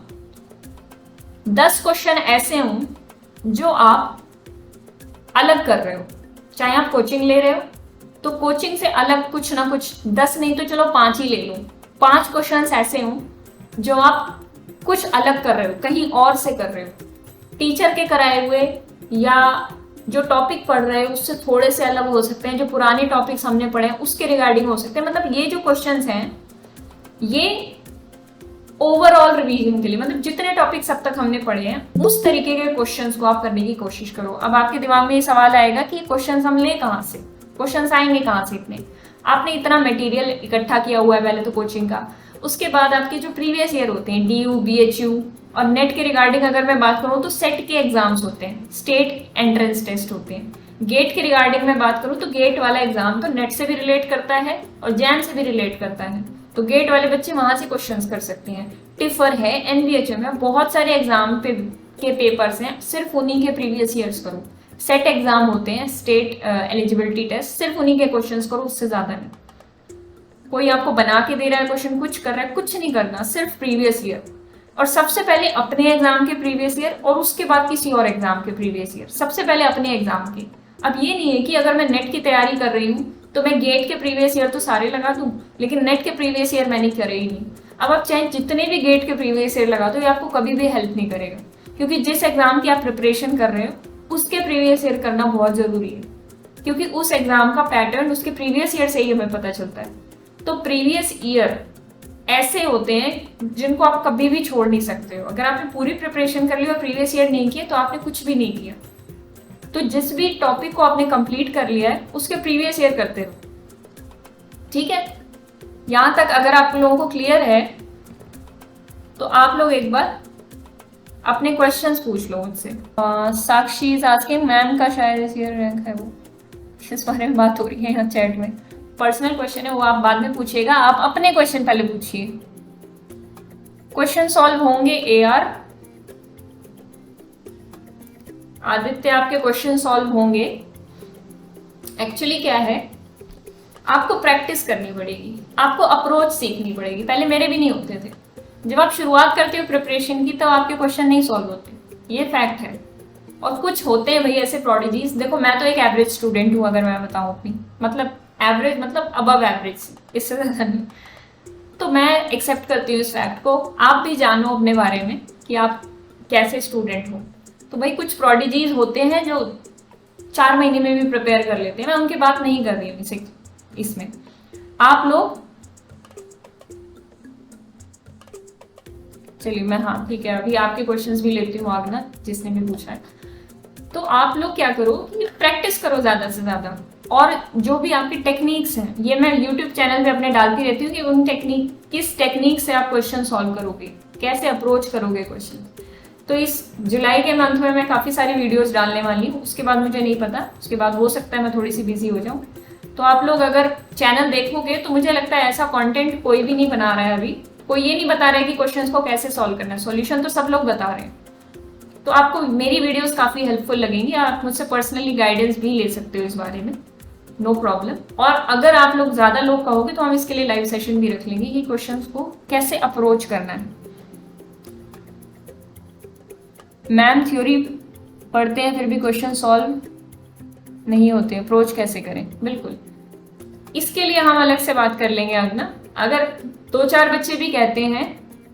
10 क्वेश्चन ऐसे हों जो आप अलग कर रहे हो। चाहे आप कोचिंग ले रहे हो तो कोचिंग से अलग कुछ ना कुछ, 10 नहीं तो चलो 5 ही ले लो, 5 क्वेश्चन ऐसे हों जो आप कुछ अलग कर रहे हो, कहीं और से कर रहे हो। टीचर के कराए हुए या जो टॉपिक पढ़ रहे हो उससे थोड़े से अलग हो सकते हैं, जो पुराने टॉपिक्स हमने पढ़े हैं उसके रिगार्डिंग हो सकते हैं। मतलब ये जो क्वेश्चंस हैं ये ओवरऑल रिवीजन के लिए, मतलब जितने टॉपिक्स अब तक हमने पढ़े हैं उस तरीके के क्वेश्चंस को आप करने की कोशिश करो। अब आपके दिमाग में ये सवाल आएगा कि क्वेश्चंस हम ले कहाँ से, क्वेश्चंस आएंगे कहाँ से इतने। आपने इतना मटेरियल इकट्ठा किया हुआ है पहले तो कोचिंग का, उसके बाद आपके जो प्रीवियस ईयर होते हैं DU BHU और नेट के रिगार्डिंग अगर मैं बात करूँ तो सेट के एग्जाम्स होते हैं, स्टेट एंट्रेंस टेस्ट होते हैं। गेट के रिगार्डिंग में बात करूँ तो गेट वाला एग्जाम तो नेट से भी रिलेट करता है और जैम से भी रिलेट करता है, तो गेट वाले बच्चे वहां से क्वेश्चंस कर सकते हैं। टिफर है, NVHM है, बहुत सारे एग्जाम के पेपर्स हैं, सिर्फ उन्हीं के प्रीवियस ईयर्स करो। सेट एग्जाम होते हैं, स्टेट एलिजिबिलिटी टेस्ट, सिर्फ उन्हीं के क्वेश्चंस करो, उससे ज्यादा नहीं। कोई आपको बना के दे रहा है क्वेश्चन, कुछ कर रहा है, कुछ नहीं करना, सिर्फ प्रीवियस ईयर। और सबसे पहले अपने एग्जाम के प्रीवियस ईयर और उसके बाद किसी और एग्जाम के प्रीवियस ईयर, सबसे पहले अपने एग्जाम के। अब ये नहीं है कि अगर मैं नेट की तैयारी कर रही हूँ तो मैं गेट के प्रीवियस ईयर तो सारे लगा दूं लेकिन नेट के प्रीवियस ईयर मैंने करे ही नहीं। अब आप चाहे जितने भी गेट के प्रीवियस ईयर लगा दो ये आपको कभी भी हेल्प नहीं करेगा, क्योंकि जिस एग्जाम की आप प्रिपरेशन कर रहे हो उसके प्रिवियस ईयर करना बहुत जरूरी है, क्योंकि उस एग्जाम का पैटर्न उसके प्रीवियस ईयर से ही हमें पता चलता है। तो प्रीवियस ईयर ऐसे होते हैं जिनको आप कभी भी छोड़ नहीं सकते हो। अगर आपने पूरी प्रिपरेशन कर ली और प्रीवियस ईयर नहीं किया तो आपने कुछ भी नहीं किया। तो जिस भी टॉपिक को आपने कंप्लीट कर लिया है उसके प्रीवियस ईयर करते रहो, ठीक है। यहां तक अगर आप लोगों को क्लियर है तो आप लोग एक बार अपने क्वेश्चंस पूछ लो मुझसे। साक्षी इज आस्किंग मैम का शायद इस ईयर रैंक है, वो इस बारे में बात हो रही है यहाँ चैट में। पर्सनल क्वेश्चन है वो आप बाद में पूछिएगा, आप अपने क्वेश्चन पहले पूछिए। क्वेश्चन सॉल्व होंगे AR आदित्य, आपके क्वेश्चन सॉल्व होंगे। एक्चुअली क्या है, आपको प्रैक्टिस करनी पड़ेगी, आपको अप्रोच सीखनी पड़ेगी। पहले मेरे भी नहीं होते थे, जब आप शुरुआत करते हो प्रिपरेशन की तब आपके क्वेश्चन नहीं सॉल्व होते, ये फैक्ट है। और कुछ होते हैं भाई ऐसे प्रोडिजीज। देखो मैं तो एक एवरेज स्टूडेंट हूँ, अगर मैं बताऊँ अपनी, मतलब एवरेज मतलब अबव एवरेज, इससे ज्यादा नहीं। तो मैं एक्सेप्ट करती हूँ इस फैक्ट को। आप भी जानो अपने बारे में कि आप कैसे स्टूडेंट हो। तो भाई कुछ प्रोडिजीज होते हैं जो 4 महीने में भी प्रिपेयर कर लेते हैं, मैं उनकी बात नहीं कर रही हूँ इसमें। आप लोग चलिए मैं, हाँ ठीक है, अभी आपके क्वेश्चंस भी लेती हूँ आगना, जिसने भी पूछा है। तो आप लोग क्या करो कि प्रैक्टिस करो ज्यादा से ज्यादा, और जो भी आपकी टेक्निक्स हैं ये मैं यूट्यूब चैनल पे अपने डालती रहती हूँ कि उन किस टेक्निक से आप क्वेश्चन सॉल्व करोगे, कैसे अप्रोच करोगे क्वेश्चन। तो इस जुलाई के मंथ में मैं काफ़ी सारी वीडियोस डालने वाली हूँ, उसके बाद मुझे नहीं पता, उसके बाद हो सकता है मैं थोड़ी सी बिजी हो जाऊँ। तो आप लोग अगर चैनल देखोगे तो मुझे लगता है ऐसा कंटेंट कोई भी नहीं बना रहा है अभी, कोई ये नहीं बता रहा है कि क्वेश्चंस को कैसे सॉल्व करना है, सॉल्यूशन तो सब लोग बता रहे हैं। तो आपको मेरी वीडियोस काफ़ी हेल्पफुल लगेंगी, आप मुझसे पर्सनली गाइडेंस भी ले सकते हो इस बारे में, नो प्रॉब्लम। और अगर आप लोग ज़्यादा लोग कहोगे तो हम इसके लिए लाइव सेशन भी रख लेंगे कि क्वेश्चंस को कैसे अप्रोच करना है। मैम थ्योरी पढ़ते हैं फिर भी क्वेश्चन सॉल्व नहीं होते, अप्रोच कैसे करें? बिल्कुल, इसके लिए हम अलग से बात कर लेंगे आगना। अगर 2-4 बच्चे भी कहते हैं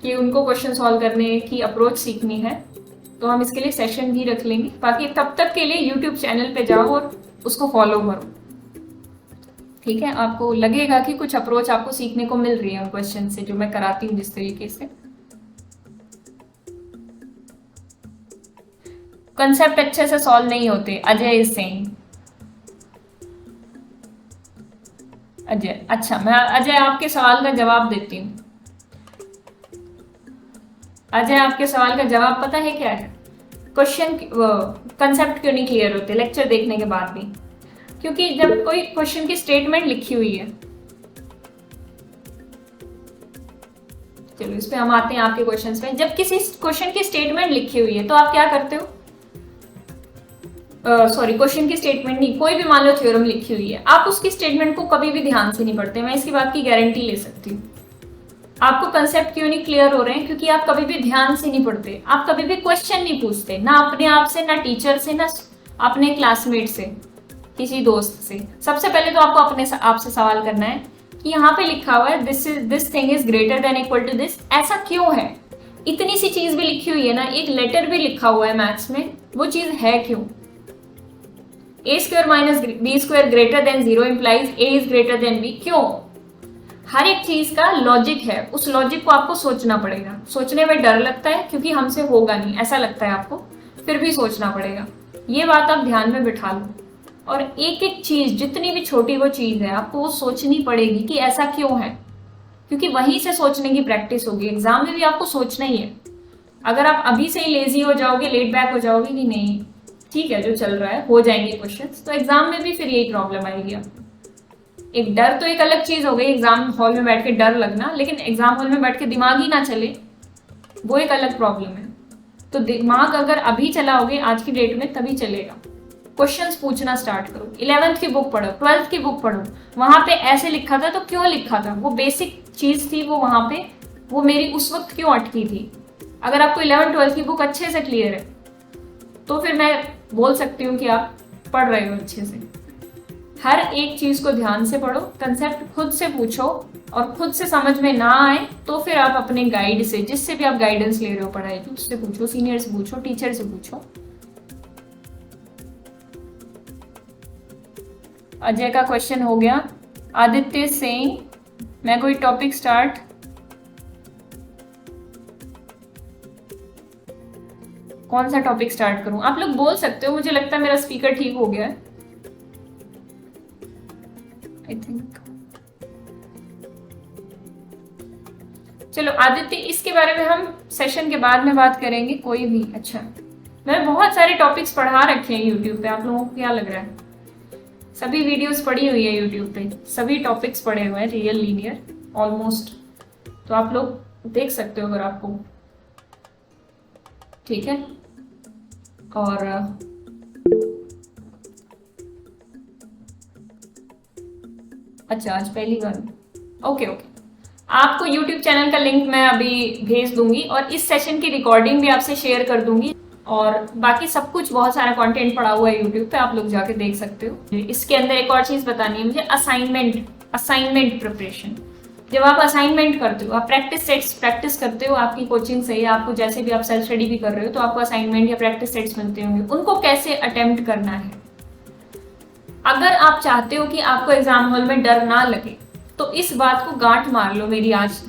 कि उनको क्वेश्चन सॉल्व करने की अप्रोच सीखनी है तो हम इसके लिए सेशन भी रख लेंगे। बाकी तब तक के लिए यूट्यूब चैनल पे जाओ और उसको फॉलो करो, ठीक है। आपको लगेगा कि कुछ अप्रोच आपको सीखने को मिल रही है उन क्वेश्चन से जो मैं कराती हूँ जिस तरीके से। कंसेप्ट अच्छे से सॉल्व नहीं होते, अजय इज सेइंग। अजय, अच्छा मैं अजय आपके सवाल का जवाब देती हूँ। अजय आपके सवाल का जवाब पता है क्या है? क्वेश्चन कंसेप्ट क्यों नहीं क्लियर होते लेक्चर देखने के बाद भी? क्योंकि जब कोई क्वेश्चन की स्टेटमेंट लिखी हुई है, चलो इस पे हम आते हैं आपके क्वेश्चंस पे। जब किसी क्वेश्चन की स्टेटमेंट लिखी हुई है तो आप क्या करते हो? सॉरी, क्वेश्चन की स्टेटमेंट नहीं, कोई भी मान लो थ्योरम लिखी हुई है, आप उसकी स्टेटमेंट को कभी भी ध्यान से नहीं पढ़ते। मैं इसकी बात की गारंटी ले सकती हूँ। आपको कंसेप्ट क्यों नहीं क्लियर हो रहे हैं? क्योंकि आप कभी भी ध्यान से नहीं पढ़ते, आप कभी भी क्वेश्चन नहीं पूछते, ना अपने आप से, ना टीचर से, ना अपने क्लासमेट से, किसी दोस्त से। सबसे पहले तो आपको अपने आप से सवाल करना है कि यहाँ पे लिखा हुआ है this thing is greater than equal to this, ऐसा क्यों है? इतनी सी चीज भी लिखी हुई है ना, एक लेटर भी लिखा हुआ है मैथ्स में, वो चीज है क्यों? A square minus B square greater than 0 implies A is greater than B, क्यों? हर एक चीज का लॉजिक है, उस लॉजिक को आपको सोचना पड़ेगा। सोचने में डर लगता है क्योंकि हमसे होगा नहीं ऐसा लगता है आपको, फिर भी सोचना पड़ेगा। ये बात आप ध्यान में बिठा लो। और एक एक चीज, जितनी भी छोटी वो चीज है, आपको वो सोचनी पड़ेगी कि ऐसा क्यों है, क्योंकि वहीं से सोचने की प्रैक्टिस होगी। एग्जाम में भी आपको सोचना ही है। अगर आप अभी से ही लेजी हो जाओगे, लेट बैक हो जाओगे कि नहीं ठीक है जो चल रहा है हो जाएंगे क्वेश्चंस, तो एग्जाम में भी फिर यही प्रॉब्लम आएगी आपको। एक डर तो एक अलग चीज हो गई, एग्जाम हॉल में बैठ के डर लगना, लेकिन एग्जाम हॉल में बैठ के दिमाग ही ना चले, वो एक अलग प्रॉब्लम है। तो दिमाग अगर अभी चलाओगे आज की डेट में तभी चलेगा। क्वेश्चंस पूछना स्टार्ट करो, 11th की बुक पढ़ो, 12th की बुक पढ़ो, वहां पे ऐसे लिखा था तो क्यों लिखा था, वो बेसिक चीज थी, वो वहां पे वो मेरी उस वक्त क्यों अटकी थी। अगर आपको 11th 12th की बुक अच्छे से क्लियर है तो फिर मैं बोल सकती हूँ कि आप पढ़ रहे हो अच्छे से। हर एक चीज को ध्यान से पढ़ो, कंसेप्ट खुद से पूछो, और खुद से समझ में ना आए तो फिर आप अपने गाइड से, जिससे भी आप गाइडेंस ले रहे हो पढ़ाई की, उससे पूछो, सीनियर से पूछो, टीचर से पूछो। अजय का क्वेश्चन हो गया। आदित्य सेइंग मैं कोई टॉपिक स्टार्ट, कौन सा टॉपिक स्टार्ट करूं? आप लोग बोल सकते हो, मुझे लगता है मेरा स्पीकर ठीक हो गया है आई थिंक। चलो आदित्य, इसके बारे में हम सेशन के बाद में बात करेंगे कोई भी। अच्छा, मैंने बहुत सारे टॉपिक्स पढ़ा रखे हैं यूट्यूब पे, आप लोगों को क्या लग रहा है? सभी वीडियोस पड़ी हुई है यूट्यूब पे, सभी टॉपिक्स पढ़े हुए हैं, रियल लीनियर ऑलमोस्ट, तो आप लोग देख सकते हो अगर आपको ठीक है। और अच्छा, आज पहली बार, ओके ओके, आपको YouTube चैनल का लिंक मैं अभी भेज दूंगी और इस सेशन की रिकॉर्डिंग भी आपसे शेयर कर दूंगी, और बाकी सब कुछ बहुत सारा कंटेंट पड़ा हुआ है YouTube पे, आप लोग जाके देख सकते हो। इसके अंदर एक और चीज बतानी है मुझे, असाइनमेंट प्रिपरेशन। जब आप असाइनमेंट करते हो, आप प्रैक्टिस सेट्स प्रैक्टिस करते हो, आपकी कोचिंग से या आपको जैसे भी आप सेल्फ स्टडी भी कर रहे हो तो आपको असाइनमेंट या प्रैक्टिस सेट्स मिलते होंगे, उनको कैसे अटेम्प्ट करना है। अगर आप चाहते हो कि आपको एग्जाम हॉल में डर ना लगे तो इस बात को गांठ मार लो, मेरी आज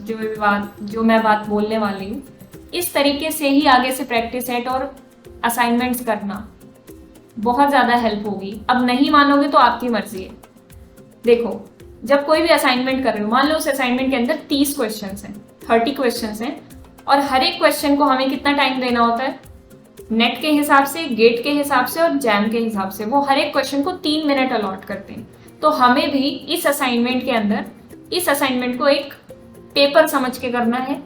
जो मैं बात बोलने वाली हूँ, इस तरीके से ही आगे से प्रैक्टिस सेट और असाइनमेंट्स करना बहुत ज्यादा हेल्प होगी। अब नहीं मानोगे तो आपकी मर्जी है। देखो, जब कोई भी असाइनमेंट कर रहे हो, मान लो उस असाइनमेंट के अंदर 30 क्वेश्चंस हैं, 30 क्वेश्चंस हैं, और हर एक क्वेश्चन को हमें कितना टाइम देना होता है, नेट के हिसाब से, गेट के हिसाब से और जैम के हिसाब से, वो हर एक क्वेश्चन को 3 मिनट अलॉट करते हैं। तो हमें भी इस असाइनमेंट के अंदर इस असाइनमेंट को एक पेपर समझ के करना है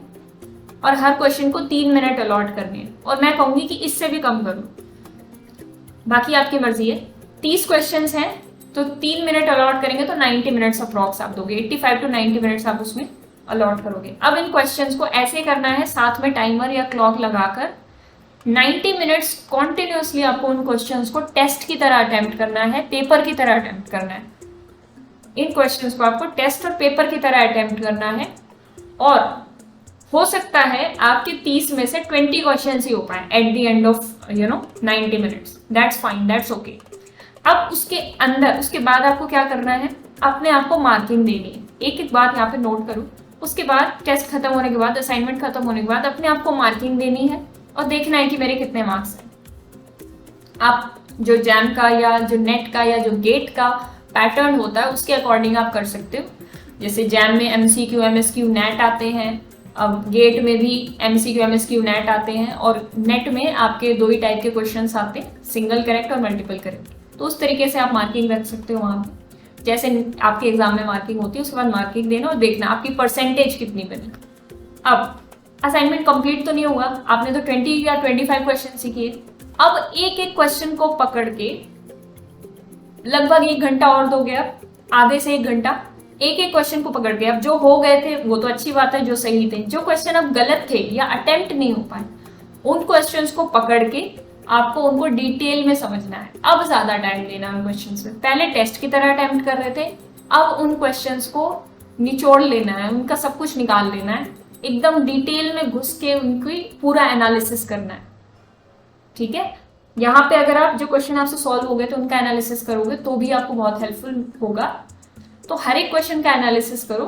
और हर क्वेश्चन को 3 मिनट अलॉट करने हैं, और मैं कहूंगी कि इससे भी कम करो, बाकी आपकी मर्जी है। 30 क्वेश्चंस हैं तो 3 मिनट अलॉट करेंगे तो 90 मिनट्स अप्रॉक्स आप दोगे, 85 to 90 मिनट्स आप उसमें अलॉट करोगे। अब इन क्वेश्चंस को ऐसे करना है, साथ में टाइमर या क्लॉक लगाकर 90 मिनट्स कॉन्टिन्यूसली आपको उन क्वेश्चंस को टेस्ट की तरह अटेम्प्ट करना है, पेपर की तरह अटेम्प्ट करना है। इन क्वेश्चंस को आपको टेस्ट और पेपर की तरह अटेम्प्ट करना है, और हो सकता है आपके 30 में से 20 क्वेश्चंस ही हो पाए at the end of 90 minutes, that's fine, that's okay. अब उसके बाद आपको क्या करना है, अपने आप को मार्किंग देनी है। एक एक बात यहाँ पे नोट करो, उसके बाद टेस्ट खत्म होने के बाद, असाइनमेंट खत्म होने के बाद अपने आप को मार्किंग देनी है और देखना है कि मेरे कितने मार्क्स हैं। आप जो जैम का या जो नेट का या जो गेट का पैटर्न होता है उसके अकॉर्डिंग आप कर सकते हो। जैसे जैम में MCQ MSQ नेट आते हैं, अब गेट में भी MCQ MSQ नेट आते हैं, और नेट में आपके दो ही टाइप के क्वेश्चंस आते हैं, सिंगल करेक्ट और मल्टीपल करेक्ट। तो उस तरीके से आप मार्किंग रख सकते हो वहाँ पे, जैसे आपके एग्जाम में मार्किंग होती है उसके बाद मार्किंग देना और देखना आपकी परसेंटेज कितनी बनी। अब असाइनमेंट कंप्लीट तो नहीं हुआ, आपने तो 20 या 25 क्वेश्चन ही किए। अब एक एक क्वेश्चन को पकड़ के लगभग 1 घंटा और दोगे आप, आधे से 1 घंटा एक एक क्वेश्चन को पकड़ के। अब जो हो गए थे वो तो अच्छी बात है, जो सही थे, जो क्वेश्चन अब गलत थे या अटेम्प्ट नहीं हो पाए उन क्वेश्चंस को पकड़ के आपको उनको डिटेल में समझना है। अब ज्यादा टाइम देना है उन क्वेश्चंस में। पहले टेस्ट की तरह अटेम्प्ट कर रहे थे, अब उन क्वेश्चंस को निचोड़ लेना है, उनका सब कुछ निकाल लेना है, एकदम डिटेल में घुस के उनकी पूरा एनालिसिस करना है। ठीक है, यहाँ पे अगर आप जो क्वेश्चन आपसे सॉल्व हो गए तो उनका एनालिसिस करोगे तो भी आपको बहुत हेल्पफुल होगा। तो हर एक क्वेश्चन का एनालिसिस करो,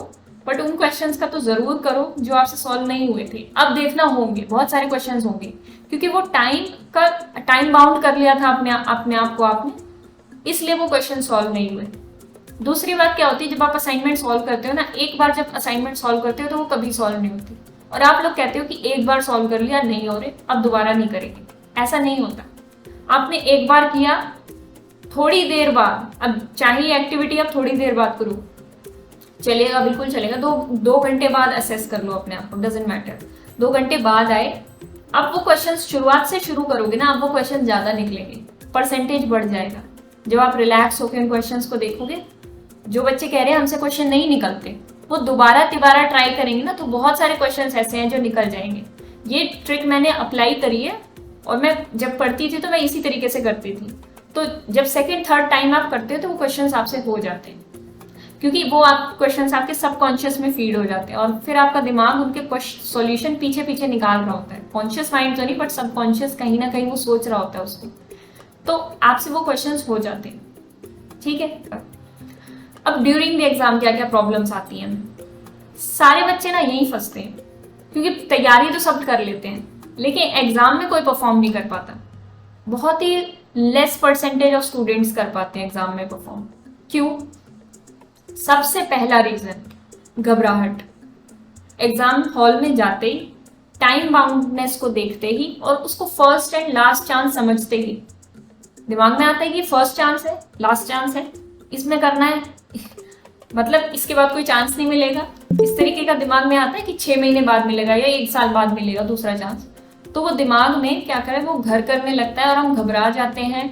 बट उन क्वेश्चंस का तो जरूर करो जो आपसे सॉल्व नहीं हुए थे। अब देखना होंगे, बहुत सारे क्वेश्चंस होंगे, क्योंकि वो टाइम बाउंड कर लिया था अपने आप को आपने, इसलिए वो क्वेश्चन सॉल्व नहीं हुए। दूसरी बात क्या होती है, जब आप असाइनमेंट सॉल्व करते हो ना, एक बार जब असाइनमेंट सॉल्व करते हो तो वो कभी सॉल्व नहीं होती, और आप लोग कहते हो कि एक बार सॉल्व कर लिया, नहीं हो रहे अब दोबारा नहीं करेंगे। ऐसा नहीं होता। आपने एक बार किया, थोड़ी देर बाद, अब चाहिए एक्टिविटी आप थोड़ी देर बाद करो, चलेगा, बिल्कुल चलेगा। 2 घंटे बाद असेस कर लो अपने आप को, डजेंट मैटर। 2 घंटे बाद आए, अब वो क्वेश्चन शुरुआत से शुरू करोगे ना, अब वो क्वेश्चन ज्यादा निकलेंगे, परसेंटेज बढ़ जाएगा। जब आप रिलैक्स होकर इन क्वेश्चंस को देखोगे, जो बच्चे कह रहे हैं हमसे क्वेश्चन नहीं निकलते, वो दोबारा तिबारा ट्राई करेंगे ना, तो बहुत सारे क्वेश्चंस ऐसे हैं जो निकल जाएंगे। ये ट्रिक मैंने अप्लाई करी है, और मैं जब पढ़ती थी तो मैं इसी तरीके से करती थी। तो जब सेकंड थर्ड टाइम आप करते हो तो वो क्वेश्चंस आपसे हो जाते हैं, क्योंकि वो आप क्वेश्चंस आपके सबकॉन्शियस में फीड हो जाते हैं, और फिर आपका दिमाग उनके सॉल्यूशन पीछे पीछे निकाल रहा होता है। कॉन्शियस माइंड तो नहीं, बट सबकॉन्शियस कहीं ना कहीं वो सोच रहा होता है उसको, तो आपसे वो क्वेश्चंस हो जाते हैं। ठीक है, अब ड्यूरिंग द एग्जाम क्या क्या प्रॉब्लम्स आती हैं, सारे बच्चे ना यही फंसते हैं, क्योंकि तैयारी तो सब कर लेते हैं लेकिन एग्जाम में कोई परफॉर्म नहीं कर पाता। बहुत ही लेस परसेंटेज ऑफ स्टूडेंट्स कर पाते हैं एग्जाम में परफॉर्म। क्यों? सबसे पहला रीजन घबराहट। एग्जाम हॉल में जाते ही, टाइम बाउंडनेस को देखते ही और उसको फर्स्ट एंड लास्ट चांस समझते ही दिमाग में आता है कि फर्स्ट चांस है, लास्ट चांस है, इसमें करना है, मतलब इसके बाद कोई चांस नहीं मिलेगा। इस तरीके का दिमाग में आता है कि 6 महीने बाद मिलेगा या 1 साल बाद मिलेगा दूसरा चांस। तो वो दिमाग में क्या करे, वो घर करने लगता है और हम घबरा जाते हैं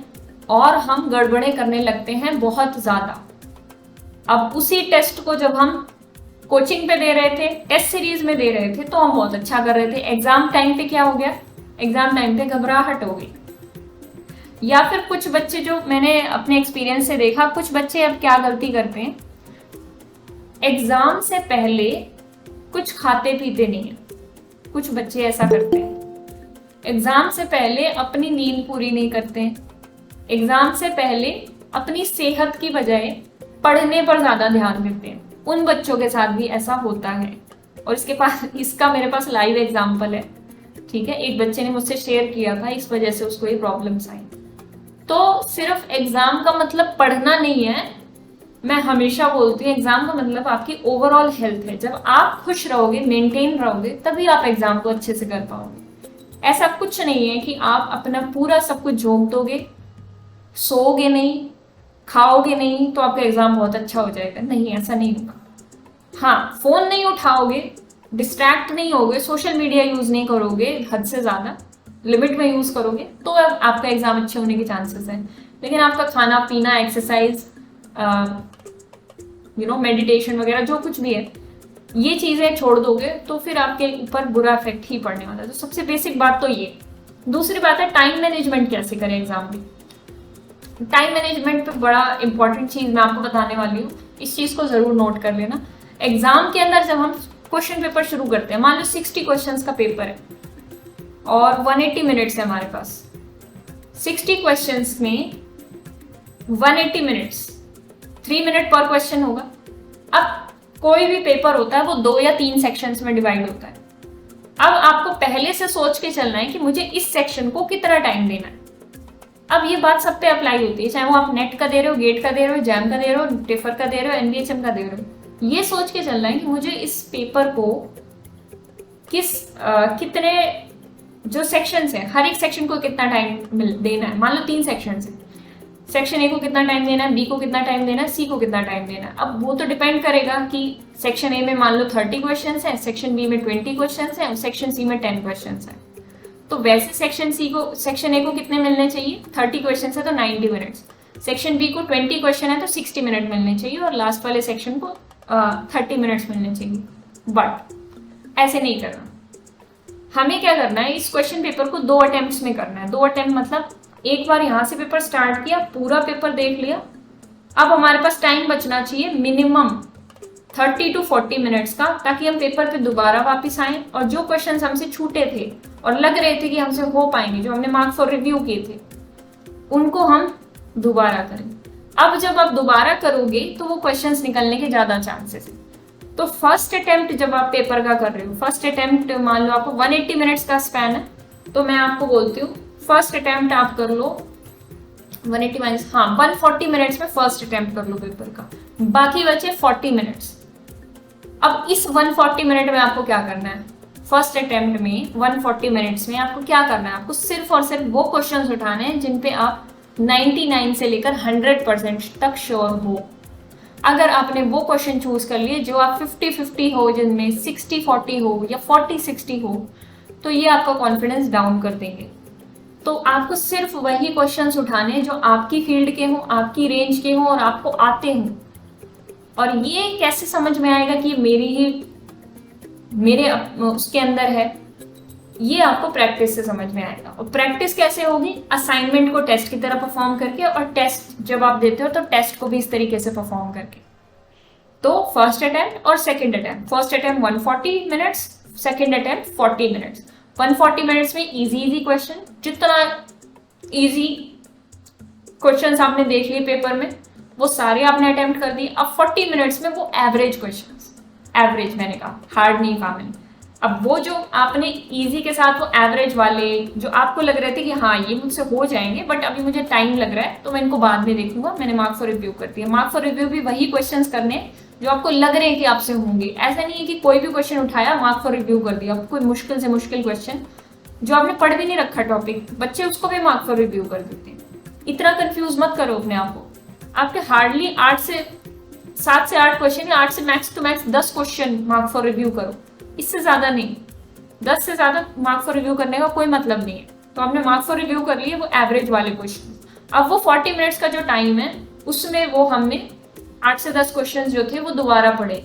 और हम गड़बड़े करने लगते हैं बहुत ज्यादा। अब उसी टेस्ट को जब हम कोचिंग पे दे रहे थे, टेस्ट सीरीज में दे रहे थे, तो हम बहुत अच्छा कर रहे थे। एग्जाम टाइम पे क्या हो गया, एग्जाम टाइम पे घबराहट हो गई। या फिर कुछ बच्चे, जो मैंने अपने एक्सपीरियंस से देखा, कुछ बच्चे अब क्या गलती करते हैं, एग्जाम से पहले कुछ खाते पीते नहीं है। कुछ बच्चे ऐसा करते हैं, एग्जाम से पहले अपनी नींद पूरी नहीं करते हैं, एग्जाम से पहले अपनी सेहत की बजाय पढ़ने पर ज्यादा ध्यान देते हैं। उन बच्चों के साथ भी ऐसा होता है, और इसका मेरे पास लाइव एग्जाम्पल है। ठीक है, एक बच्चे ने मुझसे शेयर किया था, इस वजह से उसको ये प्रॉब्लम्स आई। तो सिर्फ एग्जाम का मतलब पढ़ना नहीं है। मैं हमेशा बोलती हूँ एग्जाम का मतलब आपकी ओवरऑल हेल्थ है। जब आप खुश रहोगे, मेंटेन रहोगे, तभी आप एग्जाम को अच्छे से कर पाओगे। ऐसा कुछ नहीं है कि आप अपना पूरा सब कुछ झोंक दोगे, सोओगे नहीं, खाओगे नहीं तो आपका एग्जाम बहुत अच्छा हो जाएगा। नहीं, ऐसा नहीं होगा। हाँ, फोन नहीं उठाओगे, डिस्ट्रैक्ट नहीं होगे, सोशल मीडिया यूज नहीं करोगे, हद से ज्यादा लिमिट में यूज करोगे, तो आपका एग्जाम अच्छे होने के चांसेस हैं। लेकिन आपका खाना पीना, एक्सरसाइज, मेडिटेशन वगैरह जो कुछ भी है, ये चीजें छोड़ दोगे तो फिर आपके ऊपर बुरा इफेक्ट ही पड़ने वाला है। तो सबसे बेसिक बात तो ये। दूसरी बात है टाइम मैनेजमेंट कैसे करें एग्जाम में। टाइम मैनेजमेंट पे बड़ा इंपॉर्टेंट चीज मैं आपको बताने वाली हूँ, इस चीज को जरूर नोट कर लेना। एग्जाम के अंदर जब हम क्वेश्चन पेपर शुरू करते हैं, मान लो 60 क्वेश्चंस का पेपर है और 180 मिनट्स है हमारे पास। 60 क्वेश्चंस में 180 मिनट्स, 3 मिनट पर क्वेश्चन होगा। अब कोई भी पेपर होता है वो 2 या 3 सेक्शंस में डिवाइड होता है। अब आपको पहले से सोच के चलना है कि मुझे इस सेक्शन को कितना टाइम देना है। अब ये बात सब पे अप्लाई होती है, चाहे वो आप नेट का दे रहे हो, गेट का दे रहे हो, जैम का दे रहे हो, टिफर का दे रहे हो, एनबीएचएम का दे रहे हो। ये सोच के चलना है कि मुझे इस पेपर को कितने जो सेक्शंस है, हर एक सेक्शन को कितना टाइम देना है। मान लो 3 सेक्शन है, सेक्शन ए को कितना टाइम देना है, बी को कितना टाइम देना है, सी को कितना टाइम देना है। अब वो तो डिपेंड करेगा कि सेक्शन ए में मान लो 30 क्वेश्चन है, सेक्शन बी में 20 क्वेश्चन है और सेक्शन सी में 10 क्वेश्चन है। तो वैसे सेक्शन ए को कितने मिलने चाहिए, 30 क्वेश्चन है तो 90 मिनट्स, सेक्शन बी को 20 क्वेश्चन है तो 60 मिनट मिलने चाहिए और लास्ट वाले सेक्शन को 30 मिनट्स मिलने चाहिए। बट ऐसे नहीं करना, हमें क्या करना है, इस क्वेश्चन पेपर को 2 अटेम्प्ट्स में करना है। 2 अटेम्प्ट मतलब एक बार यहां से पेपर स्टार्ट किया, पूरा पेपर देख लिया, अब हमारे पास टाइम बचना चाहिए मिनिमम 30 to 40 मिनट्स का, ताकि हम पेपर पे दोबारा वापस आए और जो क्वेश्चंस हमसे छूटे थे और लग रहे थे कि हमसे हो पाएंगे, जो हमने मार्क फॉर रिव्यू किए थे, उनको हम दोबारा करें। अब जब आप दोबारा करोगे तो वो क्वेश्चंस निकलने के ज्यादा चांसेस है। तो फर्स्ट अटेम्प्ट जब आप पेपर का कर रहे हो, फर्स्ट अटेम्प्ट मान लो आपको 180 मिनट्स का स्पैन है, तो मैं आपको बोलती हूँ फर्स्ट अटेम्प्ट आप कर लो 180 माइनस 140 मिनट्स में फर्स्ट अटेम्प्ट कर लो पेपर का, बाकी बचे 40 मिनट्स। अब इस 140 मिनट में आपको क्या करना है, फर्स्ट अटेम्प्ट में 140 मिनट्स में आपको क्या करना है, आपको सिर्फ और सिर्फ वो क्वेश्चंस उठाने हैं जिन पे आप 99 से लेकर 100% तक श्योर हो। अगर आपने वो क्वेश्चन चूज कर लिए जो आप 50-50 हो, जिनमें 60-40 हो या 40-60 हो, तो ये आपका कॉन्फिडेंस डाउन कर देंगे। तो आपको सिर्फ वही क्वेश्चंस उठाने जो आपकी फील्ड के हों, आपकी रेंज के हों और आपको आते हों। और ये कैसे समझ में आएगा कि मेरे उसके अंदर है, ये आपको प्रैक्टिस से समझ में आएगा। और प्रैक्टिस कैसे होगी, असाइनमेंट को टेस्ट की तरह परफॉर्म करके, और टेस्ट जब आप देते हो तो टेस्ट को भी इस तरीके से परफॉर्म करके। तो फर्स्ट अटेम्प्ट और second attempt, first attempt 140 minutes, second attempt 40 minutes. 140 minutes में इजी क्वेश्चन, जितना इजी क्वेश्चंस आपने देख लिए पेपर में वो सारे आपने अटेम्प्ट कर दिए। अब 40 मिनट्स में वो एवरेज क्वेश्चंस, एवरेज मैंने कहा, हार्ड नहीं कहा मैंने। अब वो जो आपने इजी के साथ वो एवरेज वाले जो आपको लग रहे थे कि हाँ ये मुझसे हो जाएंगे बट अभी मुझे टाइम लग रहा है तो मैं इनको बाद में देखूंगा, मैंने मार्क फॉर रिव्यू कर दिया। मार्क फॉर रिव्यू भी वही क्वेश्चंस करने जो आपको लग रहे हैं कि आपसे होंगे। ऐसा नहीं है कि कोई भी क्वेश्चन उठाया मार्क फॉर रिव्यू कर दिया, कोई मुश्किल से मुश्किल क्वेश्चन जो आपने पढ़ भी नहीं रखा टॉपिक, बच्चे उसको भी मार्क फॉर रिव्यू कर देते हैं। इतना कंफ्यूज मत करो अपने आप को। आपके हार्डली 7 से 8 क्वेश्चन या 8 से max to max 10 question mark for review करो, इससे ज्यादा नहीं। 10 से ज्यादा मार्क फॉर रिव्यू करने का कोई मतलब नहीं है। तो हमने मार्क फॉर रिव्यू कर लिए वो एवरेज वाले क्वेश्चन। अब वो 40 मिनट्स का जो टाइम है उसमें वो हमने 8 से 10 क्वेश्चन जो थे वो दोबारा पढ़े।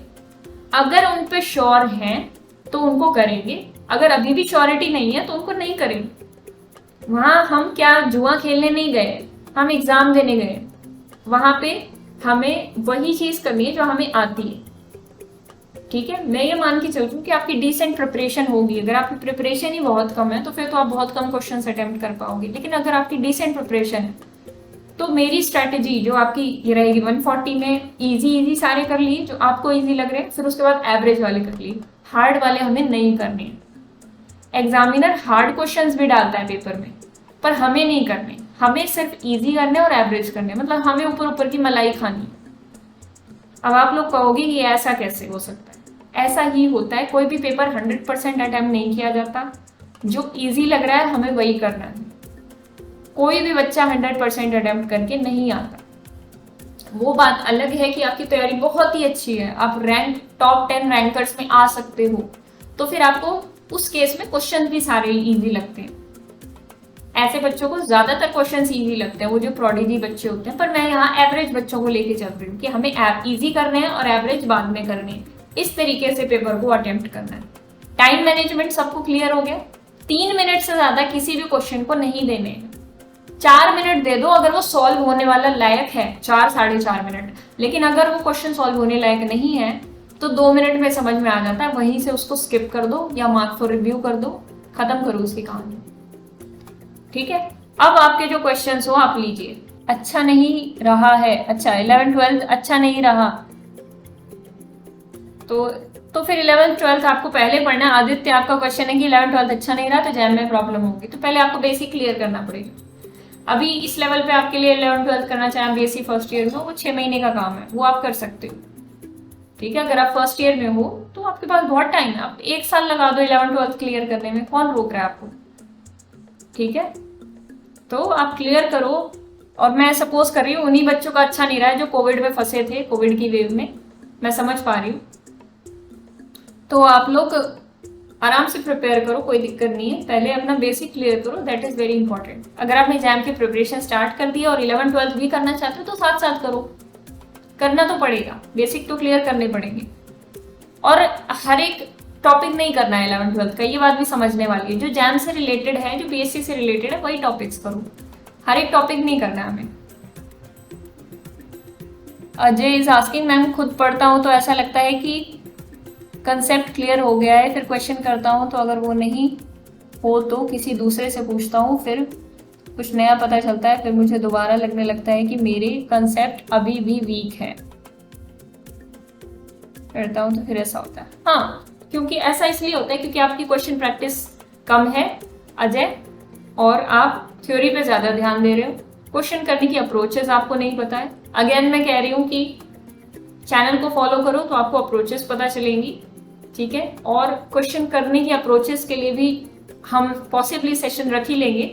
अगर उन पे श्योर हैं तो उनको करेंगे, अगर अभी भी श्योरिटी नहीं है तो उनको नहीं करेंगे। वहां हम क्या जुआ खेलने नहीं गए, हम एग्जाम देने गए। वहां पे हमें वही चीज करनी है जो हमें आती है। ठीक है, मैं ये मान के चलती हूँ कि आपकी डिसेंट प्रिपरेशन होगी। अगर आपकी प्रिपरेशन ही बहुत कम है तो फिर तो आप बहुत कम क्वेश्चन अटेम्प्ट कर पाओगे। लेकिन अगर आपकी डिसेंट प्रिपरेशन है तो मेरी स्ट्रैटेजी जो आपकी ये रहेगी 140 में इजी सारे कर लिए जो आपको इजी लग रहे हैं, फिर उसके बाद एवरेज वाले कर लिए, हार्ड वाले हमें नहीं करने। एग्जामिनर हार्ड क्वेश्चंस भी डालता है पेपर में पर हमें नहीं करने, हमें सिर्फ इजी करने और एवरेज करने, मतलब हमें ऊपर ऊपर की मलाई खानी। अब आप लोग कहोगे कि ऐसा कैसे हो सकता है, ऐसा ही होता है। कोई भी पेपर 100% अटेम्प्ट नहीं किया जाता, जो इजी लग रहा है हमें वही करना है। कोई भी बच्चा 100% अटेम्प्ट करके नहीं आता। वो बात अलग है कि आपकी तैयारी बहुत ही अच्छी है, आप टॉप 10 रैंकर्स में आ सकते हो, तो फिर आपको उस केस में क्वेश्चन भी सारे इजी लगते हैं। ऐसे बच्चों को ज्यादातर क्वेश्चन इजी लगते हैं, वो जो प्रोडिजी बच्चे होते हैं। पर मैं यहाँ एवरेज बच्चों को लेके चल रही हूँ कि हमें इजी करने हैं और एवरेज बाद में करने हैं। इस तरीके से पेपर को अटेम्प्ट करना है। टाइम मैनेजमेंट सबको क्लियर हो गया। 3 मिनट से ज्यादा किसी भी क्वेश्चन को नहीं देने। 4 मिनट दे दो अगर वो सॉल्व होने वाला लायक है, 4-4.5 मिनट। लेकिन अगर वो क्वेश्चन सॉल्व होने लायक नहीं है तो 2 मिनट में समझ में आ जाता है, वहीं से उसको स्किप कर दो या मार्क फॉर रिव्यू कर दो, खत्म करो उसकी कहानी। ठीक है, अब आपके जो क्वेश्चंस हो आप लीजिए। अच्छा नहीं रहा है, अच्छा 11th-12th अच्छा नहीं रहा तो फिर 11th-12th आपको पहले पढ़ना है। आदित्य आपका क्वेश्चन है कि 11th-12th अच्छा नहीं रहा तो जैम में प्रॉब्लम होगी, तो पहले आपको बेसिक क्लियर करना पड़ेगा। अभी इस लेवल पे आपके लिए 11th-12th करना चाहें बीएससी फर्स्ट ईयर में, वो 6 महीने का काम है, वो आप कर सकते हो। ठीक है, अगर आप फर्स्ट ईयर में हो तो आपके पास बहुत टाइम है, आप 1 साल लगा दो 11th-12th क्लियर करने में, कौन रोक रहा है आपको। ठीक है, तो आप क्लियर करो। और मैं सपोज कर रही हूँ उन्हीं बच्चों का अच्छा नहीं रहा है जो कोविड में फंसे थे, कोविड की वेव में, मैं समझ पा रही हूँ। तो आप लोग आराम से प्रिपेयर करो, कोई दिक्कत नहीं है, पहले अपना बेसिक क्लियर करो, दैट इज वेरी इंपॉर्टेंट। अगर आपने एग्जाम की प्रिपरेशन स्टार्ट कर दी और 11th-12th भी करना चाहते हो तो साथ साथ करो, करना तो पड़ेगा, बेसिक तो क्लियर करने पड़ेंगे। और हर एक टॉपिक नहीं करना है 11th-12th का, ये बात भी समझने वाली है। जो जैम से रिलेटेड है, जो बीएससी से रिलेटेड है, वही टॉपिक्स करो, हर एक टॉपिक नहीं करना है हमें। अजय इज आस्किंग, मैम खुद पढ़ता हूँ तो ऐसा लगता है कि कंसेप्ट क्लियर हो गया है, फिर क्वेश्चन करता हूँ तो अगर वो नहीं हो तो किसी दूसरे से पूछता हूँ, फिर कुछ नया पता चलता है, फिर मुझे दोबारा लगने लगता है कि मेरे कंसेप्ट अभी भी वीक है, करता हूँ तो फिर ऐसा होता है। हाँ, क्योंकि ऐसा इसलिए होता है क्योंकि आपकी क्वेश्चन प्रैक्टिस कम है अजय, और आप थ्योरी पे ज़्यादा ध्यान दे रहे हो, क्वेश्चन करने की अप्रोचेस आपको नहीं पता है। अगेन मैं कह रही हूँ कि चैनल को फॉलो करो तो आपको अप्रोचेस पता चलेंगी। ठीक है, और क्वेश्चन करने की अप्रोचेस के लिए भी हम पॉसिबली सेशन रख ही लेंगे,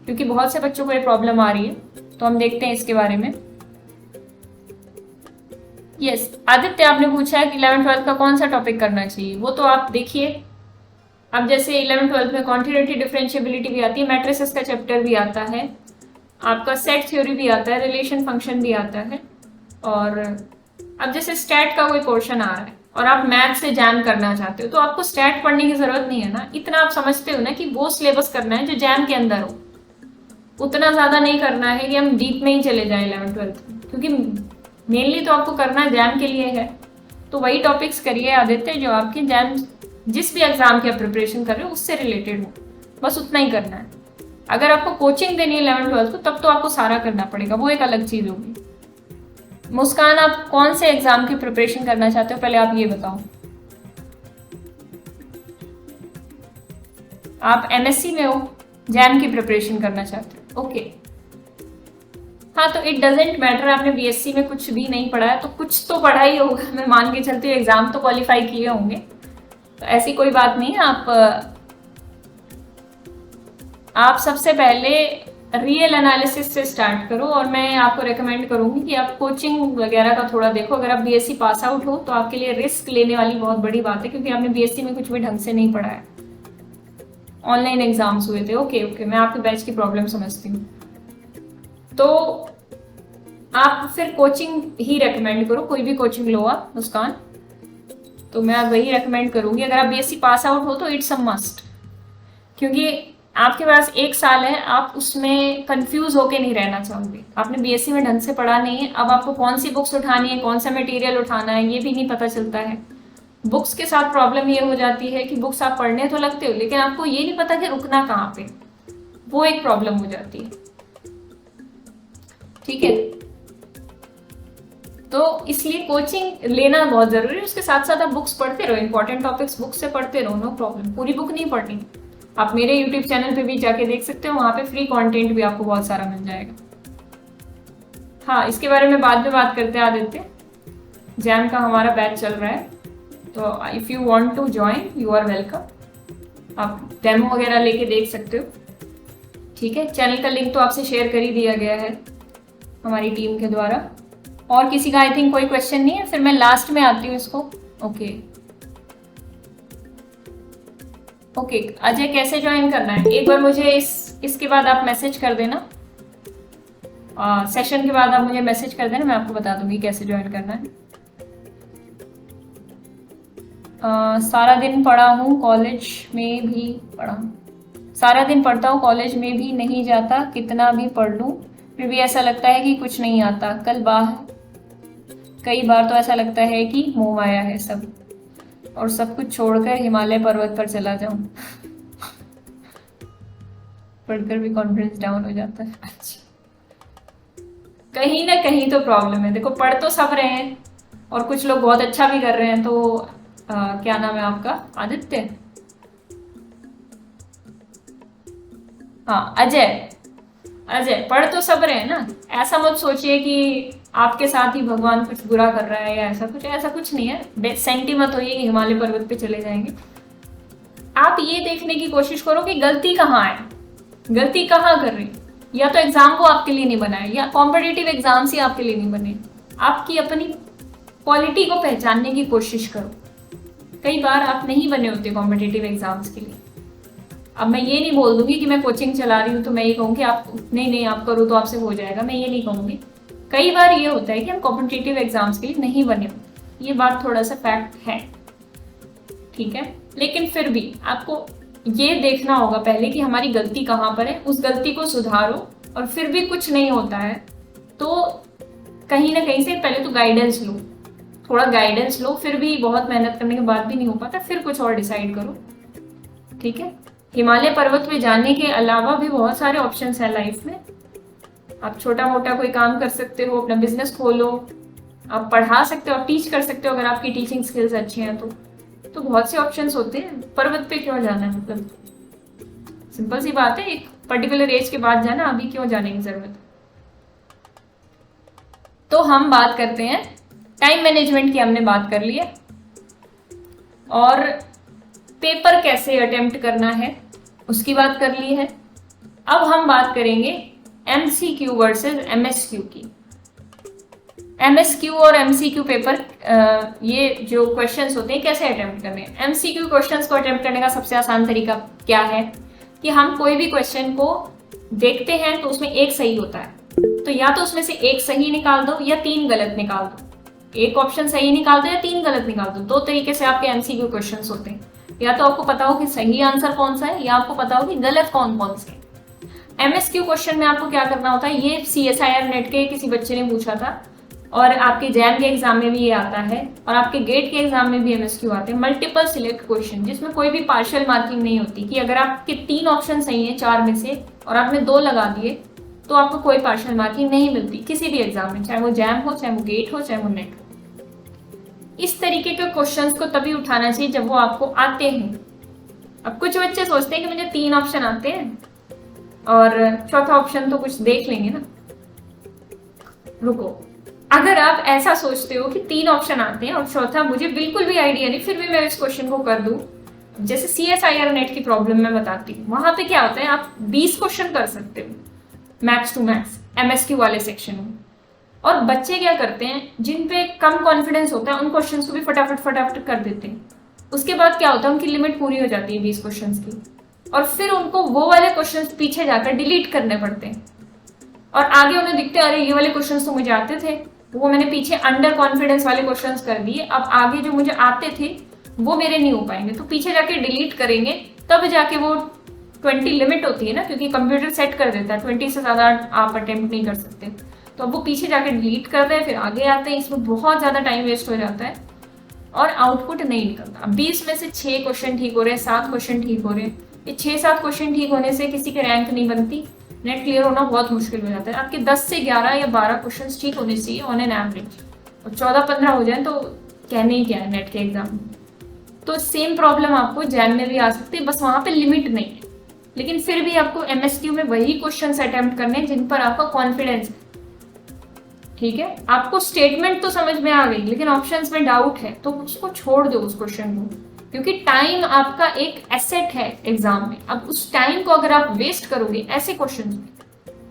क्योंकि बहुत से बच्चों को ये प्रॉब्लम आ रही है, तो हम देखते हैं इसके बारे में। यस आदित्य, आपने पूछा है कि 11th-12th का कौन सा टॉपिक करना चाहिए, वो तो आप देखिए। अब जैसे 11th-12th में क्वांटिटेटिव डिफरेंशिएबिलिटी भी आती है, मैट्रिसेस का चैप्टर भी आता है, आपका सेट थ्योरी भी आता है, रिलेशन फंक्शन भी आता है। और अब जैसे स्टैट का कोई पोर्शन आ रहा है और आप मैथ से जैम करना चाहते हो तो आपको स्टैट पढ़ने की जरूरत नहीं है ना, इतना आप समझते हो ना कि वो सिलेबस करना है जो जैम के अंदर हो, उतना ज्यादा नहीं करना है कि हम डीप में ही चले जाएं 11th-12th में, क्योंकि मेनली तो आपको करना जैम के लिए है। तो वही टॉपिक्स करिए आदित्य जो आपके जैम, जिस भी एग्जाम की आप प्रिपरेशन कर रहे हो उससे रिलेटेड हो, बस उतना ही करना है। अगर आपको कोचिंग देनी है 11th-12th को तब तो आपको सारा करना पड़ेगा, वो एक अलग चीज होगी। मुस्कान, आप कौन से एग्जाम की प्रिपरेशन करना चाहते हो, पहले आप ये बताओ। आप एमएससी में हो, जैम की प्रिपरेशन करना चाहते हो, ओके। हाँ, तो इट डजेंट मैटर, आपने बीएससी में कुछ भी नहीं पढ़ा है तो कुछ तो पढ़ा ही होगा, मैं मान के चलती हूँ, एग्जाम तो क्वालिफाई किए होंगे, तो ऐसी कोई बात नहीं है। आप सबसे पहले रियल एनालिसिस से स्टार्ट करो, और मैं आपको रेकमेंड करूंगी कि आप कोचिंग वगैरह का थोड़ा देखो। अगर आप बीएससी पास आउट हो तो आपके लिए रिस्क लेने वाली बहुत बड़ी बात है, क्योंकि आपने बीएससी में कुछ भी ढंग से नहीं पढ़ा है, ऑनलाइन एग्जाम्स हुए थे। ओके ओके, मैं आपके बैच की प्रॉब्लम समझती हूँ। तो आप फिर कोचिंग ही रेकमेंड करो, कोई भी कोचिंग लो आप मुस्कान, तो मैं वही रेकमेंड करूंगी। अगर आप बीएससी पास आउट हो तो इट्स अ मस्ट, क्योंकि आपके पास 1 साल है, आप उसमें कंफ्यूज होके नहीं रहना चाहोगे। आपने बीएससी में ढंग से पढ़ा नहीं है, अब आपको कौन सी बुक्स उठानी है, कौन सा मटेरियल उठाना है, ये भी नहीं पता चलता है। बुक्स के साथ प्रॉब्लम ये हो जाती है कि बुक्स आप पढ़ने तो लगते हो लेकिन आपको ये नहीं पता कि रुकना कहाँ पे, वो एक प्रॉब्लम हो जाती है। ठीक है, तो इसलिए कोचिंग लेना बहुत जरूरी है, उसके साथ साथ आप बुक्स पढ़ते रहो, इंपॉर्टेंट टॉपिक्स बुक से पढ़ते रहो, नो प्रॉब्लम। पूरी बुक नहीं पढ़नी, आप मेरे यूट्यूब चैनल पे भी जाके देख सकते हो, वहां पे फ्री कंटेंट भी आपको बहुत सारा मिल जाएगा। हाँ, इसके बारे में बाद में बात करते हैं आदित्य, जैम का हमारा बैच चल रहा है, तो if you want to join you are welcome, आप डेमो वगैरह लेके देख सकते हो। ठीक है, चैनल का लिंक तो आपसे शेयर कर ही दिया गया है हमारी टीम के द्वारा। और किसी का आई थिंक कोई क्वेश्चन नहीं है, फिर मैं लास्ट में आती हूँ इसको। ओके ओके, अजय कैसे ज्वाइन करना है, एक बार मुझे इसके बाद आप मैसेज कर देना, सेशन के बाद आप मुझे मैसेज कर देना, मैं आपको बता दूंगी कैसे ज्वाइन करना है। सारा दिन पढ़ा हूँ, कॉलेज में भी पढ़ा हूँ, सारा दिन पढ़ता हूँ, कॉलेज में भी नहीं जाता, कितना भी पढ़ लूँ फिर भी ऐसा लगता है कि कुछ नहीं आता। कई बार तो ऐसा लगता है कि मोह माया है सब, और सब कुछ छोड़कर हिमालय पर्वत पर चला जाऊं। पढ़कर भी कॉन्फिडेंस डाउन हो जाता है। अच्छा, कहीं ना कहीं तो प्रॉब्लम है। देखो, पढ़ तो सब रहे हैं और कुछ लोग बहुत अच्छा भी कर रहे हैं, तो क्या नाम है आपका, आदित्य? हाँ, अजय, अजय पढ़ तो सब रहे हैं ना, ऐसा मत सोचिए कि आपके साथ ही भगवान कुछ बुरा कर रहा है या ऐसा कुछ नहीं है। सेंटी मत होइए कि हिमालय पर्वत पे चले जाएंगे। आप ये देखने की कोशिश करो कि गलती कहाँ है, गलती कहाँ कर रही। या तो एग्जाम को आपके लिए नहीं बनाया, या कॉम्पिटिटिव एग्जाम्स ही आपके लिए नहीं बने। आपकी अपनी क्वालिटी को पहचानने की कोशिश करो। कई बार आप नहीं बने होते कॉम्पिटिटिव एग्जाम्स के लिए। अब मैं ये नहीं बोल दूंगी कि मैं कोचिंग चला रही हूँ तो मैं ये कहूँगी आप नहीं आप करो तो आपसे हो जाएगा, मैं ये नहीं कहूँगी। कई बार ये होता है कि हम कॉम्पिटिटिव एग्जाम्स के लिए नहीं बने होते, ये बात थोड़ा सा फैक्ट है, ठीक है। लेकिन फिर भी आपको ये देखना होगा पहले कि हमारी गलती कहाँ पर है, उस गलती को सुधारो। और फिर भी कुछ नहीं होता है तो कहीं ना कहीं से पहले तो गाइडेंस लो, थोड़ा गाइडेंस लो। फिर भी बहुत मेहनत करने के बाद भी नहीं हो पाता, फिर कुछ और डिसाइड करो, ठीक है। हिमालय पर्वत पे जाने के अलावा भी बहुत सारे ऑप्शंस हैं लाइफ में। आप छोटा मोटा कोई काम कर सकते हो, अपना बिजनेस खोलो, आप पढ़ा सकते हो, आप टीच कर सकते हो अगर आपकी टीचिंग स्किल्स अच्छी हैं तो बहुत से ऑप्शंस होते हैं। पर्वत पे क्यों जाना है, मतलब सिंपल सी बात है, एक पर्टिकुलर एज के बाद जाना, अभी क्यों जाने की जरूरत है। तो हम बात करते हैं टाइम मैनेजमेंट की, हमने बात कर ली है, और पेपर कैसे अटेम्प्ट करना है उसकी बात कर ली है। अब हम बात करेंगे MCQ वर्सेस MSQ की। MSQ और MCQ पेपर, ये जो क्वेश्चंस होते हैं कैसे अटेम्प्ट करने हैं। MCQ क्वेश्चंस को अटेम्प्ट करने का सबसे आसान तरीका क्या है कि हम कोई भी क्वेश्चन को देखते हैं तो उसमें एक सही होता है, तो या तो उसमें से एक सही निकाल दो या 3 गलत निकाल दो। एक ऑप्शन सही निकाल दो या 3 गलत निकाल दो। 2 तरीके से आपके MCQ क्वेश्चंस होते हैं, या तो आपको पता हो कि सही आंसर कौन सा है या आपको पता हो कि गलत कौन से। MSQ क्वेश्चन में आपको क्या करना होता है, ये CSIR नेट के किसी बच्चे ने पूछा था, और आपके जैम के एग्जाम में भी ये आता है, और आपके गेट के एग्जाम में भी MSQ आते हैं। मल्टीपल सिलेक्ट क्वेश्चन जिसमें कोई भी पार्शियल मार्किंग नहीं होती, कि अगर आपके 3 ऑप्शन सही हैं 4 में से और आपने 2 लगा दिए तो आपको कोई पार्शियल मार्किंग नहीं मिलती किसी भी एग्जाम में, चाहे वो जैम हो, चाहे वो गेट हो, चाहे वो नेट हो। इस तरीके के क्वेश्चंस को तभी उठाना चाहिए जब वो आपको आते हैं। अब कुछ बच्चे सोचते हैं कि मुझे 3 ऑप्शन आते हैं और चौथा ऑप्शन तो कुछ देख लेंगे ना। रुको, अगर आप ऐसा सोचते हो कि 3 ऑप्शन आते हैं और चौथा मुझे बिल्कुल भी आइडिया नहीं, फिर भी मैं इस क्वेश्चन को कर दूं, जैसे CSIR नेट की प्रॉब्लम मैं बताती हूँ, वहां पे क्या होता है, आप 20 क्वेश्चन कर सकते हो मैक्स टू मैक्स MSQ वाले सेक्शन में। और बच्चे क्या करते हैं, जिन पे कम कॉन्फिडेंस होता है उन क्वेश्चंस को भी फटाफट कर देते हैं। उसके बाद क्या होता है, उनकी लिमिट पूरी हो जाती है 20 क्वेश्चंस की, और फिर उनको वो वाले क्वेश्चंस पीछे जाकर डिलीट करने पड़ते हैं, और आगे उन्हें दिखते हैं अरे ये वाले क्वेश्चंस तो मुझे आते थे, वो मैंने पीछे अंडर कॉन्फिडेंस वाले क्वेश्चंस कर दिए, अब आगे जो मुझे आते थे वो मेरे नहीं हो पाएंगे, तो पीछे जाके डिलीट करेंगे, तब जाके वो 20 लिमिट होती है ना, क्योंकि कंप्यूटर सेट कर देता है 20 से ज्यादा आप अटेम्प्ट नहीं कर सकते, तो अब वो पीछे जाके डिलीट कर रहे हैं, फिर आगे आते हैं, इसमें बहुत ज्यादा टाइम वेस्ट हो जाता है और आउटपुट नहीं निकलता। 20 में से 6 क्वेश्चन ठीक हो रहे हैं, 7 क्वेश्चन ठीक हो रहे हैं, ये 6-7 क्वेश्चन ठीक होने से किसी की रैंक नहीं बनती, नेट क्लियर होना बहुत मुश्किल हो जाता है। आपके 10 से 11 या 12 क्वेश्चन ठीक होने चाहिए ऑन एन एवरेज, और 14-15 हो जाए तो कहने ही क्या है नेट के एग्जाम में। तो सेम प्रॉब्लम आपको जैम में भी आ सकती है, बस वहां पे लिमिट नहीं है, लेकिन फिर भी आपको MSQ में वही क्वेश्चन अटेम्प्ट करने जिन पर आपका कॉन्फिडेंस है, ठीक है। आपको स्टेटमेंट तो समझ में आ गई, लेकिन ऑप्शंस में डाउट है तो उसको छोड़ दो उस क्वेश्चन को, क्योंकि टाइम आपका एक एसेट है एग्जाम में। अब उस टाइम को अगर आप वेस्ट करोगे ऐसे क्वेश्चन में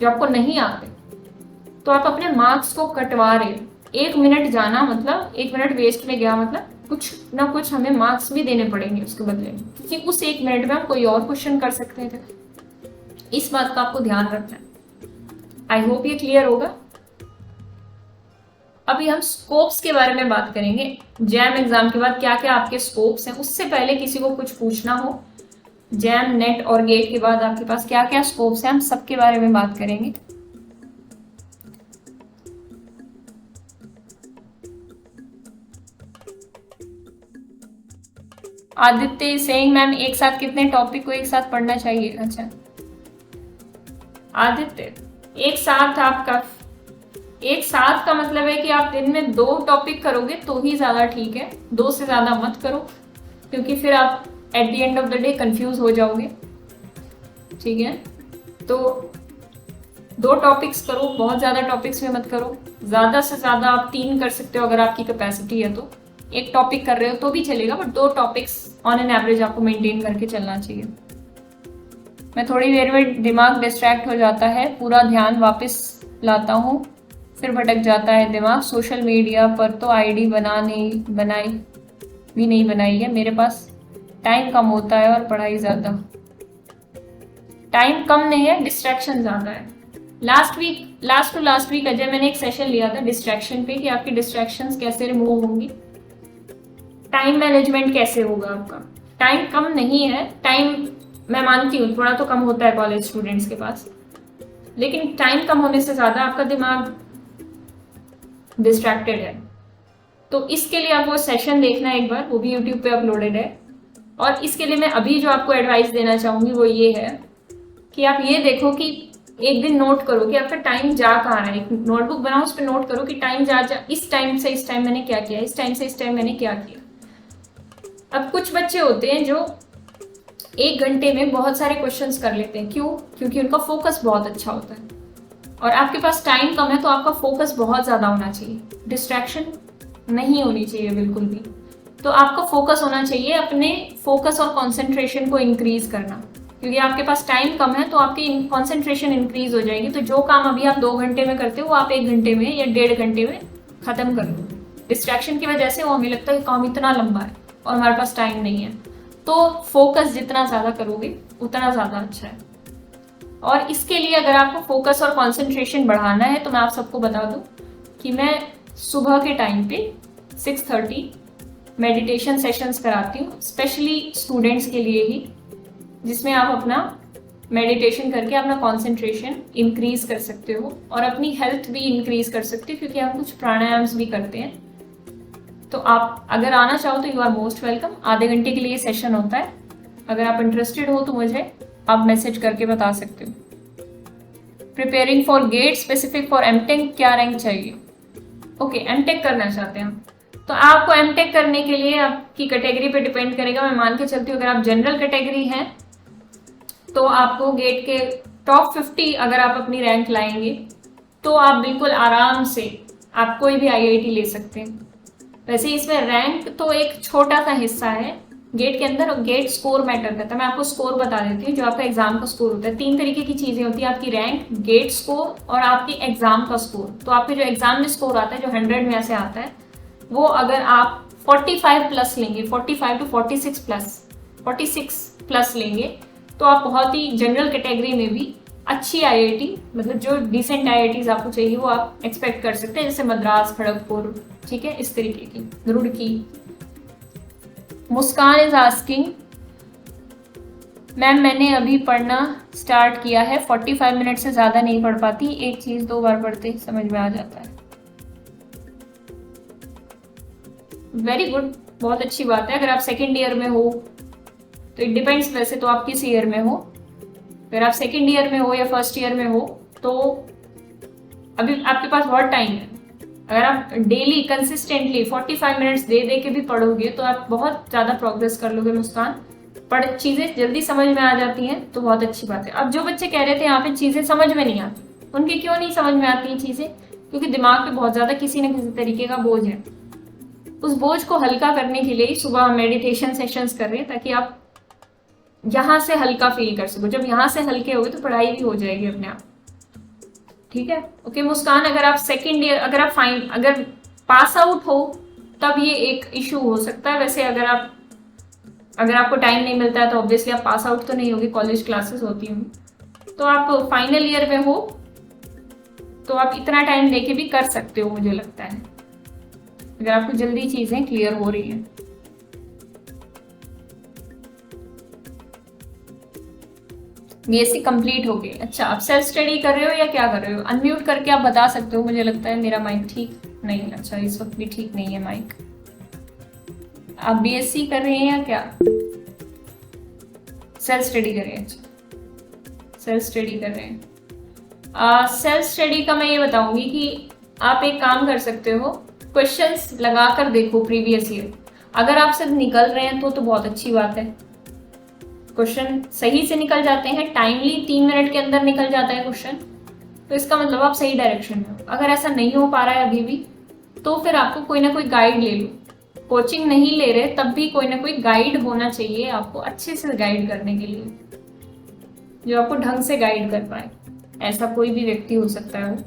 जो आपको नहीं आते, तो आप अपने मार्क्स को कटवा रहे हो। 1 मिनट जाना मतलब 1 मिनट वेस्ट में गया, मतलब कुछ ना कुछ हमें मार्क्स भी देने पड़ेंगे उसके बदले में, क्योंकि उस 1 मिनट में हम कोई और क्वेश्चन कर सकते थे। इस बात का आपको ध्यान रखना है। आई होप ये क्लियर होगा। अभी हम स्कोप्स के बारे में बात करेंगे। जैम एग्जाम के बाद क्या क्या आपके स्कोप्स हैं, उससे पहले किसी को कुछ पूछना हो, जैम, नेट और गेट के बाद आपके पास क्या क्या स्कोप्स हैं, हम सबके बारे में बात करेंगे। आदित्य सेइंग मैम एक साथ कितने टॉपिक को एक साथ पढ़ना चाहिए। अच्छा आदित्य, एक साथ का मतलब है कि आप दिन में 2 टॉपिक करोगे तो ही ज्यादा ठीक है, 2 से ज्यादा मत करो, क्योंकि फिर आप at the end of the day confuse हो जाओगे, ठीक है। तो 2 टॉपिक्स करो, बहुत ज़्यादा टॉपिक्स में मत करो। ज़्यादा से ज़्यादा आप 3 कर सकते हो अगर आपकी कैपेसिटी है तो। एक टॉपिक कर रहे हो तो भी चलेगा, but 2 topics on an average आपको मेंटेन करके चलना चाहिए। मैं थोड़ी देर में दिमाग डिस्ट्रैक्ट हो जाता है, पूरा ध्यान वापस लाता हूँ, फिर भटक जाता है दिमाग। सोशल मीडिया पर तो आईडी बनाई है। मेरे पास टाइम कम होता है और पढ़ाई ज़्यादा। टाइम कम नहीं है, डिस्ट्रैक्शन ज़्यादा है। Last to last week Ajay मैंने एक सेशन लिया था डिस्ट्रैक्शन पे, कि आपकी डिस्ट्रैक्शंस कैसे रिमूव होंगी, टाइम मैनेजमेंट कैसे होगा आपका। टाइम कम नहीं है, टाइम मैं मानती हूँ थोड़ा तो कम होता है कॉलेज स्टूडेंट्स के पास, लेकिन टाइम कम होने से ज़्यादा आपका दिमाग डिस्ट्रैक्टेड है। तो इसके लिए आपको सेशन देखना है एक बार, वो भी यूट्यूब पे अपलोडेड है। और इसके लिए मैं अभी जो आपको एडवाइस देना चाहूँगी वो ये है कि आप ये देखो कि एक दिन नोट करो कि आपका टाइम जा कहाँ रहा है। एक नोटबुक बनाओ, उस पर नोट करो कि टाइम जा इस टाइम से इस टाइम मैंने क्या किया, इस टाइम से इस टाइम मैंने क्या किया। अब कुछ बच्चे होते हैं जो 1 घंटे में बहुत सारे क्वेश्चंस कर लेते हैं। क्यों? क्योंकि उनका फोकस बहुत अच्छा होता है। और आपके पास टाइम कम है तो आपका फोकस बहुत ज़्यादा होना चाहिए, डिस्ट्रैक्शन नहीं होनी चाहिए बिल्कुल भी। तो आपका फोकस होना चाहिए, अपने फोकस और कॉन्सेंट्रेशन को इंक्रीज करना। क्योंकि आपके पास टाइम कम है तो आपकी कॉन्सेंट्रेशन इंक्रीज हो जाएगी। तो जो काम अभी आप 2 घंटे में करते हो वो आप 1 घंटे में या 1.5 घंटे में खत्म कर लो। डिस्ट्रैक्शन की वजह से वो हमें लगता है कि काम इतना लंबा है और हमारे पास टाइम नहीं है। तो फोकस जितना ज़्यादा करोगे उतना ज़्यादा अच्छा है। और इसके लिए अगर आपको फोकस और कॉन्सेंट्रेशन बढ़ाना है तो मैं आप सबको बता दूं कि मैं सुबह के टाइम पे 6:30 मेडिटेशन सेशंस कराती हूँ, स्पेशली स्टूडेंट्स के लिए ही, जिसमें आप अपना मेडिटेशन करके अपना कंसंट्रेशन इंक्रीज कर सकते हो और अपनी हेल्थ भी इंक्रीज कर सकते हो, क्योंकि हम कुछ प्राणायाम्स भी करते हैं। तो आप अगर आना चाहो तो यू आर मोस्ट वेलकम। आधे घंटे के लिए सेशन होता है। अगर आप इंटरेस्टेड हो तो मुझे आप मैसेज करके बता सकते हो। Preparing for GATE specific for MTech, क्या रैंक चाहिए? ओके, एमटेक करना चाहते हैं तो आपको एमटेक करने के लिए आपकी कैटेगरी पे डिपेंड करेगा। मैं मान के चलती हूँ अगर आप जनरल कैटेगरी हैं तो आपको गेट के टॉप 50 अगर आप अपनी रैंक लाएंगे तो आप बिल्कुल आराम से आप कोई भी आईआईटी ले सकते हैं। वैसे इसमें रैंक तो एक छोटा सा हिस्सा है गेट के अंदर, और गेट स्कोर मैटर करता है। मैं आपको स्कोर बता देती हूँ जो आपका एग्जाम का स्कोर होता है। 3 तरीके की चीजें होती है, आपकी रैंक, गेट स्कोर और आपकी एग्जाम का स्कोर। तो आपके जो एग्जाम में स्कोर आता है जो 100 में से आता है, वो अगर आप 45 प्लस लेंगे, 45 टू 46 प्लस लेंगे तो आप बहुत ही जनरल कैटेगरी में भी अच्छी आईआईटी, मतलब जो डिसेंट आईआईटीज आपको चाहिए वो आप एक्सपेक्ट कर सकते हैं, जैसे मद्रास, खड़गपुर, ठीक है, इस तरीके की, रुड़की। मुस्कान इज आस्किंग, मैम मैंने अभी पढ़ना स्टार्ट किया है, 45 मिनट से ज़्यादा नहीं पढ़ पाती, एक चीज़ 2 बार पढ़ते समझ में आ जाता है। वेरी गुड, बहुत अच्छी बात है। अगर आप सेकेंड ईयर में हो तो इट डिपेंड्स, वैसे तो आप किस ईयर में हो। अगर आप सेकेंड ईयर में हो या फर्स्ट ईयर में हो तो अभी आपके पास बहुत टाइम है। अगर आप डेली कंसिस्टेंटली 45 मिनट्स दे दे के भी पढ़ोगे तो आप बहुत ज़्यादा प्रोग्रेस कर लोगे मुस्कान। चीज़ें जल्दी समझ में आ जाती हैं तो बहुत अच्छी बात है। अब जो बच्चे कह रहे थे यहाँ पे चीज़ें समझ में नहीं आती, उनके क्यों नहीं समझ में आती हैं चीज़ें? क्योंकि दिमाग पे बहुत ज़्यादा किसी न किसी तरीके का बोझ है। उस बोझ को हल्का करने के लिए सुबह मेडिटेशन सेशंस कर रहे हैं ताकि आप यहाँ से हल्का फील कर सको। जब यहाँ से हल्के हो गए तो पढ़ाई भी हो जाएगी अपने आप, ठीक है। ओके मुस्कान, अगर आप सेकेंड ईयर, अगर पास आउट हो तब ये एक इशू हो सकता है। वैसे अगर आपको टाइम नहीं मिलता है तो ऑब्वियसली आप पास आउट तो नहीं होगी, कॉलेज क्लासेस होती होंगी। तो आप फाइनल ईयर में हो तो आप इतना टाइम लेके भी कर सकते हो, मुझे लगता है, अगर आपको जल्दी चीजें क्लियर हो रही हैं। बीएससी कंप्लीट हो गई, अच्छा आप सेल्फ स्टडी कर रहे हो या क्या कर रहे हो? अनम्यूट करके आप बता सकते हो। मुझे लगता है मेरा माइक ठीक नहीं, अच्छा इस वक्त भी ठीक नहीं है माइक। आप बीएससी कर रहे हैं या क्या सेल्फ स्टडी कर रहे हैं? अच्छा सेल्फ स्टडी कर रहे हैं। सेल्फ स्टडी का मैं ये बताऊंगी कि आप एक काम कर सकते हो, क्वेश्चंस लगा कर देखो प्रीवियस ईयर। अगर आप सब निकल रहे हैं तो बहुत अच्छी बात है। क्वेश्चन सही से निकल जाते हैं, टाइमली 3 मिनट के अंदर निकल जाता है क्वेश्चन, तो इसका मतलब आप सही डायरेक्शन में हो। अगर ऐसा नहीं हो पा रहा है अभी भी, तो फिर आपको कोई ना कोई गाइड ले लो। कोचिंग नहीं ले रहे तब भी कोई ना कोई गाइड होना चाहिए आपको, अच्छे से गाइड करने के लिए, जो आपको ढंग से गाइड कर पाए। ऐसा कोई भी व्यक्ति हो सकता है वो,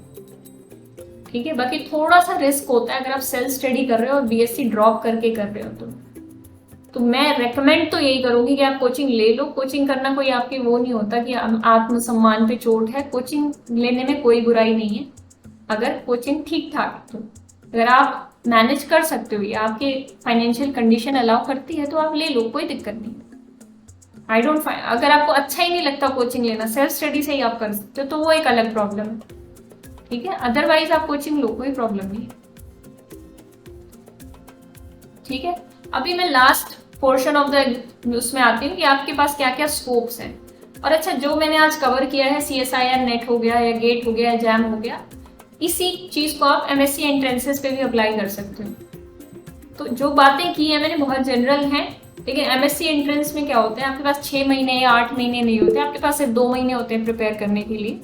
ठीक है। बाकी थोड़ा सा रिस्क होता है अगर आप सेल्फ स्टडी कर रहे हो और बीएससी ड्रॉप करके कर रहे हो तो मैं रेकमेंड तो यही करूंगी कि आप कोचिंग ले लो। कोचिंग करना कोई आपकी वो नहीं होता कि आत्मसम्मान पे चोट है, कोचिंग लेने में कोई बुराई नहीं है अगर कोचिंग ठीक ठाक। तो अगर आप मैनेज कर सकते हो या आपकी फाइनेंशियल कंडीशन अलाउ करती है तो आप ले लो, कोई दिक्कत नहीं। आई डोंट फाइंड, अगर आपको अच्छा ही नहीं लगता कोचिंग लेना, सेल्फ स्टडी से ही आप कर सकते हो, तो वो एक अलग प्रॉब्लम है, ठीक है। अदरवाइज आप कोचिंग लो, कोई प्रॉब्लम नहीं, ठीक है। अभी मैं लास्ट पोर्शन ऑफ द उसमें आती हूँ कि आपके पास क्या क्या स्कोप्स हैं। और अच्छा, जो मैंने आज कवर किया है CSIR नेट हो गया या गेट हो गया या जैम हो गया, इसी चीज को आप MSc एंट्रेंसेस पे भी अप्लाई कर सकते हो। तो जो बातें की है मैंने बहुत जनरल हैं, लेकिन MSc एंट्रेंस में क्या होता है, आपके पास 6 महीने या 8 महीने नहीं होते, आपके पास सिर्फ 2 महीने होते हैं प्रिपेयर करने के लिए।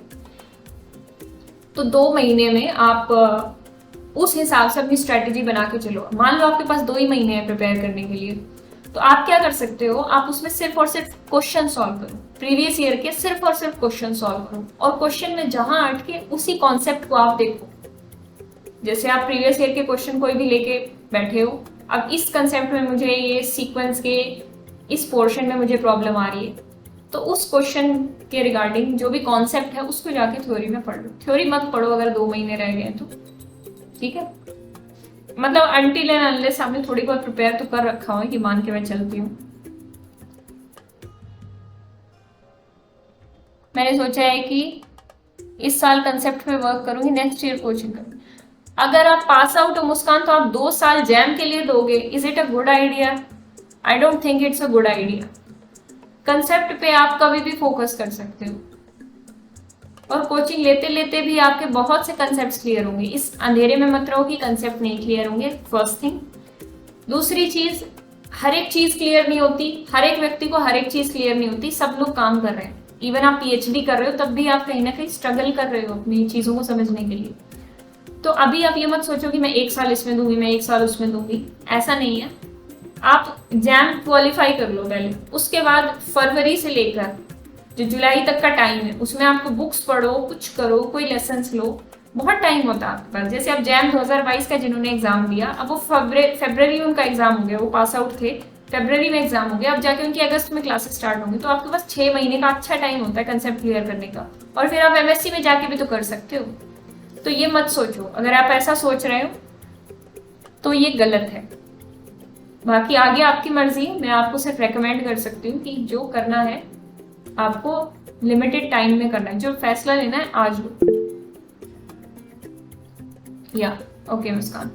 तो 2 महीने में आप उस हिसाब से अपनी स्ट्रेटेजी बना के चलो। मान लो आपके पास 2 ही महीने हैं प्रिपेयर करने के लिए, तो आप क्या कर सकते हो, आप उसमें सिर्फ और सिर्फ क्वेश्चन सॉल्व करो, प्रीवियस ईयर के सिर्फ और सिर्फ क्वेश्चन सॉल्व करो, और क्वेश्चन में जहां अटके उसी कॉन्सेप्ट को आप देखो। जैसे आप प्रीवियस ईयर के क्वेश्चन कोई भी लेके बैठे हो, अब इस कंसेप्ट में मुझे ये सीक्वेंस के इस पोर्शन में मुझे प्रॉब्लम आ रही है, तो उस क्वेश्चन के रिगार्डिंग जो भी कॉन्सेप्ट है उसको जाके थ्योरी में पढ़ लो। थ्योरी मत पढ़ो अगर 2 महीने रह गए तो, ठीक है। मतलब अनटिल एंड अनलेस आपने थोड़ी बहुत प्रिपेयर तो कर रखा हो, कि मान के मैं चलती हूँ। मैंने सोचा है कि इस साल कंसेप्ट पे वर्क करूंगी, नेक्स्ट ईयर कोचिंग करूंगी। अगर आप पास आउट हो मुस्कान तो आप 2 साल जैम के लिए दोगे, is it a good idea? I don't think it's a good idea. Concept पे आप कभी भी फोकस कर सकते हो, और कोचिंग लेते लेते भी आपके बहुत से कंसेप्ट क्लियर होंगे। इस अंधेरे में मत रहो कि कंसेप्ट नहीं क्लियर होंगे, फर्स्ट थिंग। दूसरी चीज, हर एक चीज क्लियर नहीं होती, हर एक व्यक्ति को हर एक चीज क्लियर नहीं होती। सब लोग काम कर रहे हैं, इवन आप PhD कर रहे हो तब भी आप कहीं ना कहीं स्ट्रगल कर रहे हो अपनी चीजों को समझने के लिए। तो अभी आप ये मत सोचो कि मैं 1 साल इसमें दूंगी, मैं 1 साल उसमें दूंगी, ऐसा नहीं है। आप जैम क्वालिफाई कर लो पहले, उसके बाद फरवरी से लेकर जो जुलाई तक का टाइम है उसमें आपको बुक्स पढ़ो, कुछ करो, कोई लेसन लो, बहुत टाइम होता है आपके पास। जैसे आप जैम 2022 का जिन्होंने एग्जाम दिया, अब वो फरवरी में उनका एग्जाम हो गया, वो पास आउट थे, फरवरी में एग्जाम हो गया, अब जाके उनकी अगस्त में क्लासेस स्टार्ट होंगी, तो आपके पास 6 महीने का अच्छा टाइम होता है कंसेप्ट क्लियर करने का, और फिर आप MSc में जाके भी तो कर सकते हो। तो ये मत सोचो, अगर आप ऐसा सोच रहे हो तो ये गलत है। बाकी आगे आपकी मर्जी है, मैं आपको सिर्फ रेकमेंड कर सकती हूँ कि जो करना है आपको लिमिटेड टाइम में करना है, जो फैसला लेना है आज लो। या ओके मुस्कान,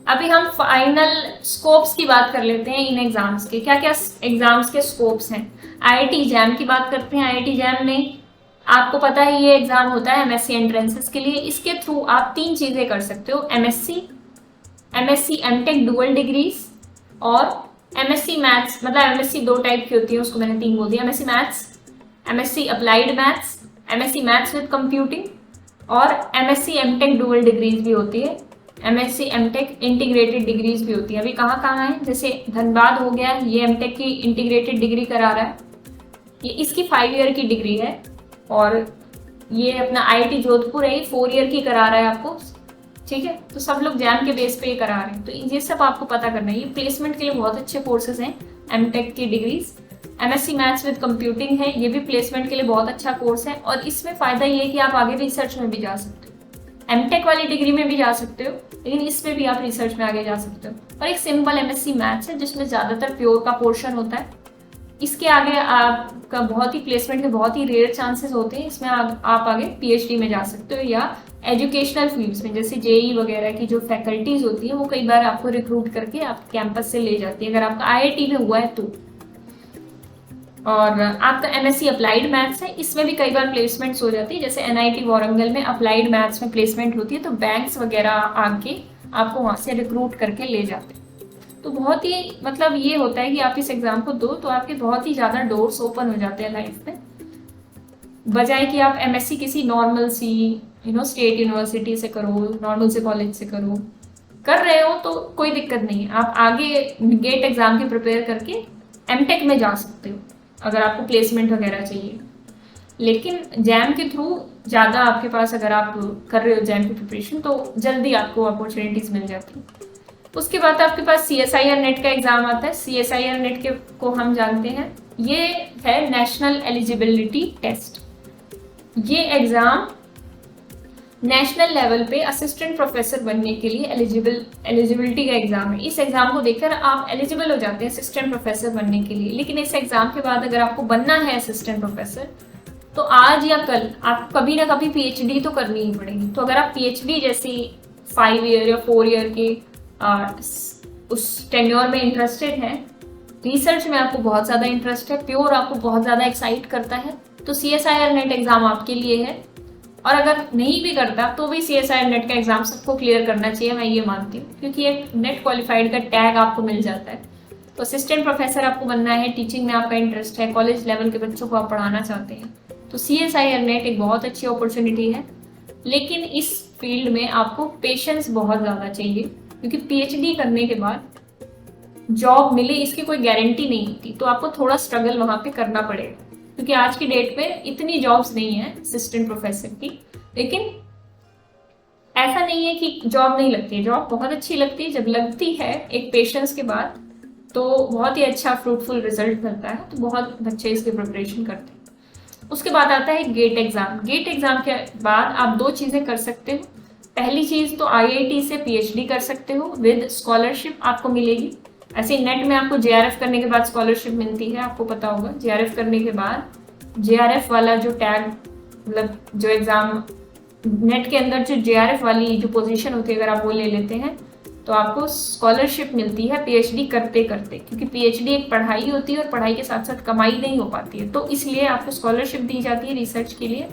अभी हम फाइनल स्कोप्स की बात कर लेते हैं इन एग्जाम्स के। क्या क्या एग्जाम्स के स्कोप्स हैं? IIT जैम की बात करते हैं। IIT जैम में आपको पता है ये एग्जाम होता है MSc एंट्रेंसेस के लिए। इसके थ्रू आप 3 चीजें कर सकते हो, MSc MTech डुअल डिग्रीज, और MSc मैथ्स। मतलब MSc 2 टाइप की होती है, उसको मैंने 3 बोल दिया। MSc maths, MSc applied maths, MSc maths with computing, और MSc MTech डुअल डिग्रीज भी होती है, MSc MTech इंटीग्रेटेड डिग्रीज भी होती है। अभी कहाँ कहाँ है, जैसे धनबाद हो गया, ये MTech की इंटीग्रेटेड डिग्री करा रहा है, ये इसकी 5 ईयर की डिग्री है, और ये अपना IIT जोधपुर है, 4 ईयर की करा रहा है आपको, ठीक है। तो सब लोग जैम के बेस पे ये करा रहे हैं, तो ये सब आपको पता करना है। ये प्लेसमेंट के लिए बहुत अच्छे कोर्सेज हैं MTech की degrees. MSc maths with computing है, ये भी प्लेसमेंट के लिए बहुत अच्छा कोर्स है, और इसमें फायदा ये है कि आप आगे रिसर्च में भी जा सकते हो। MTech वाली डिग्री में भी जा सकते हो, लेकिन इसमें भी आप रिसर्च में आगे जा सकते हो। और एक सिंपल MSc मैथ्स है जिसमें ज्यादातर प्योर का पोर्शन होता है। इसके आगे आपका बहुत ही प्लेसमेंट के बहुत ही रेयर चांसेस होते हैं, इसमें आप आगे PhD में जा सकते हो, या एजुकेशनल फील्ड्स में जैसे JEE वगैरह की जो फैकल्टीज होती है वो कई बार आपको रिक्रूट करके आप कैंपस से ले जाती है, अगर आपका IIT में हुआ है तो। और आपका MSc अप्लाइड मैथ्स है, इसमें भी कई बार प्लेसमेंट्स हो जाती है, जैसे NIT वारंगल में अप्लाइड मैथ्स में प्लेसमेंट होती है, तो बैंक्स वगैरह आके आपको वहाँ से रिक्रूट करके ले जाते हैं। तो बहुत ही मतलब ये होता है कि आप इस एग्जाम को दो तो आपके बहुत ही ज़्यादा डोर्स ओपन हो जाते हैं लाइफ में। बजाय कि आप एमएससी किसी नॉर्मल सी स्टेट यूनिवर्सिटी से करो, नॉर्मल से कॉलेज से करो, कर रहे हो तो कोई दिक्कत नहीं है, आप आगे गेट एग्जाम की प्रिपेयर करके एमटेक में जा सकते हो अगर आपको प्लेसमेंट वगैरह चाहिए। लेकिन जैम के थ्रू ज़्यादा आपके पास, अगर आप कर रहे हो जैम की प्रिपरेशन, तो जल्दी आपको अपॉर्चुनिटीज़ मिल जाती है। उसके बाद आपके पास CSIR नेट का एग्ज़ाम आता है। CSIR नेट के को हम जानते हैं, ये है नेशनल एलिजिबिलिटी टेस्ट। ये एग्ज़ाम नेशनल लेवल पे असिस्टेंट प्रोफेसर बनने के लिए एलिजिबिलिटी का एग्जाम है। इस एग्जाम को देखकर आप एलिजिबल हो जाते हैं असिस्टेंट प्रोफेसर बनने के लिए। लेकिन इस एग्जाम के बाद अगर आपको बनना है असिस्टेंट प्रोफेसर, तो आज या कल आपको कभी ना कभी PhD तो करनी ही पड़ेगी। तो अगर आप PhD जैसी 5 ईयर या 4 ईयर के उस टेन्योर में इंटरेस्टेड हैं, रिसर्च में आपको बहुत ज़्यादा इंटरेस्ट है, प्योर आपको बहुत ज़्यादा एक्साइट करता है, तो CSIR नेट एग्ज़ाम आपके लिए है। और अगर नहीं भी करता तो भी CSIR नेट का एग्ज़ाम सबको क्लियर करना चाहिए, मैं ये मानती हूँ, क्योंकि एक नेट क्वालिफाइड का टैग आपको मिल जाता है। तो असिस्टेंट प्रोफेसर आपको बनना है, टीचिंग में आपका इंटरेस्ट है, कॉलेज लेवल के बच्चों को आप पढ़ाना चाहते हैं, तो CSIR नेट एक बहुत अच्छी अपॉर्चुनिटी है। लेकिन इस फील्ड में आपको पेशेंस बहुत ज़्यादा चाहिए, क्योंकि PhD करने के बाद जॉब मिले इसकी कोई गारंटी नहीं होती, तो आपको थोड़ा स्ट्रगल वहाँ पे करना पड़ेगा, क्योंकि आज की डेट पे इतनी जॉब्स नहीं है असिस्टेंट प्रोफेसर की। लेकिन ऐसा नहीं है कि जॉब नहीं लगती है, जॉब बहुत अच्छी लगती है। जब लगती है एक पेशेंस के बाद, तो बहुत ही अच्छा फ्रूटफुल रिजल्ट मिलता है, तो बहुत बच्चे इसकी प्रिपरेशन करते हैं। उसके बाद आता है गेट एग्जाम। गेट एग्जाम के बाद आप 2 चीज़ें कर सकते हो। पहली चीज़ तो IIT से PhD कर सकते हो, विद स्कॉलरशिप आपको मिलेगी। ऐसे नेट में आपको JRF करने के बाद स्कॉलरशिप मिलती है, आपको पता होगा। JRF करने के बाद JRF वाला जो टैग, मतलब जो एग्ज़ाम नेट के अंदर जो JRF वाली जो पोजीशन होती है, अगर आप वो ले लेते हैं तो आपको स्कॉलरशिप मिलती है PhD करते करते, क्योंकि PhD एक पढ़ाई होती है और पढ़ाई के साथ साथ कमाई नहीं हो पाती है, तो इसलिए आपको स्कॉलरशिप दी जाती है रिसर्च के लिए,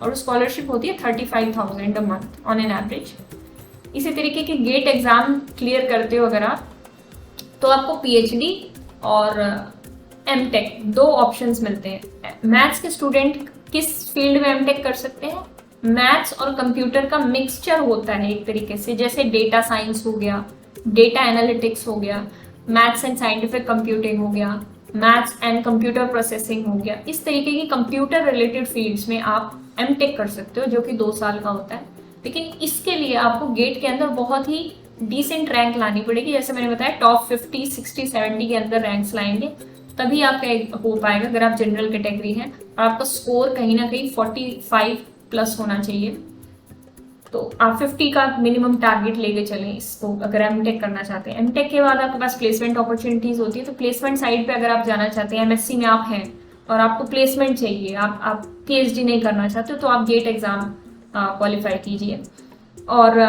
और स्कॉलरशिप होती है 35,000 a month on an average. इसी तरीके के गेट एग्ज़ाम क्लियर करते हो अगर आप, तो आपको PhD और MTech 2 ऑप्शंस मिलते हैं। मैथ्स के स्टूडेंट किस फील्ड में MTech कर सकते हैं? मैथ्स और कंप्यूटर का मिक्सचर होता है एक तरीके से, जैसे डेटा साइंस हो गया, डेटा एनालिटिक्स हो गया, मैथ्स एंड साइंटिफिक कंप्यूटिंग हो गया, मैथ्स एंड कंप्यूटर प्रोसेसिंग हो गया। इस तरीके की कंप्यूटर रिलेटेड फील्ड्स में आप MTech कर सकते हो, जो कि 2 साल का होता है। लेकिन इसके लिए आपको गेट के अंदर बहुत ही डिसेंट रैंक लानी पड़ेगी। जैसे मैंने बताया, टॉप 50, 60, 70 के अंदर रैंक्स लाएंगे, तभी आपका हो पाएगा। अगर आप जनरल कैटेगरी हैं और आपका स्कोर कहीं ना कहीं 45 प्लस होना चाहिए, तो आप 50 का मिनिमम टारगेट लेके चलें इसको, अगर MTech करना चाहते हैं। MTech के बाद आपके पास प्लेसमेंट अपॉर्चुनिटीज़ होती है, तो प्लेसमेंट साइड पे अगर आप जाना चाहते हैं, MSc में आप हैं और आपको प्लेसमेंट चाहिए, आप PhD नहीं करना चाहते, तो आप गेट एग्ज़ाम क्वालिफाई कीजिए। और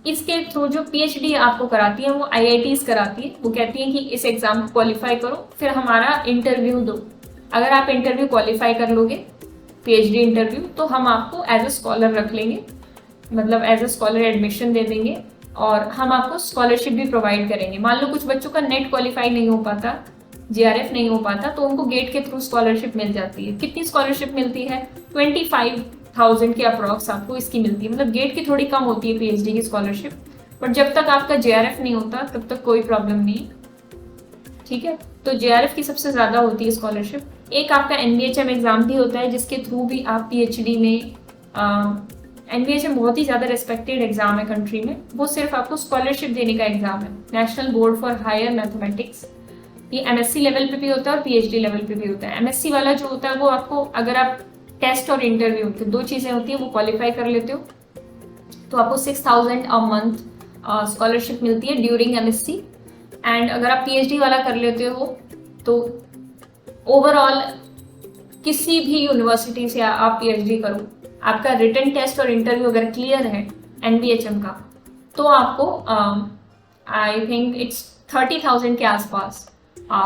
इसके थ्रू जो PhD आपको कराती है वो IITs कराती है। वो कहती है कि इस एग्ज़ाम को क्वालिफाई करो, फिर हमारा इंटरव्यू दो। अगर आप इंटरव्यू क्वालिफाई कर लोगे, PhD इंटरव्यू, तो हम आपको एज अ स्कॉलर रख लेंगे, मतलब एज अ स्कॉलर एडमिशन दे देंगे, और हम आपको स्कॉलरशिप भी प्रोवाइड करेंगे। मान लो कुछ बच्चों का नेट क्वालिफाई नहीं हो पाता, JRF नहीं हो पाता, तो उनको गेट के थ्रू स्कॉलरशिप मिल जाती है। कितनी स्कॉलरशिप मिलती है? 25,000 के अप्रॉक्स आपको इसकी मिलती है। मतलब गेट की थोड़ी कम होती है PhD की स्कॉलरशिप, बट जब तक आपका JRF नहीं होता तब तक कोई प्रॉब्लम नहीं, ठीक है। तो JRF की सबसे ज़्यादा होती है स्कॉलरशिप। एक आपका NBHM एग्ज़ाम भी होता है, जिसके थ्रू भी आप PhD में, NBHM बहुत ही ज़्यादा रिस्पेक्टेड एग्जाम है कंट्री में, वो सिर्फ आपको स्कॉलरशिप देने का एग्जाम है, national board for higher mathematics. ये MSc लेवल पे भी होता है और PhD लेवल पे भी होता है। MSc वाला जो होता है वो आपको, अगर आप टेस्ट और इंटरव्यू की 2 चीज़ें होती है वो क्वालिफाई कर लेते हो, तो आपको 6,000 अ मंथ स्कॉलरशिप मिलती है ड्यूरिंग MSc। एंड अगर आप PhD वाला कर लेते हो तो ओवरऑल किसी भी यूनिवर्सिटी से आप PhD करो, आपका रिटन टेस्ट और इंटरव्यू अगर क्लियर है NBHM का, तो आपको आई थिंक इट्स 30,000 के आसपास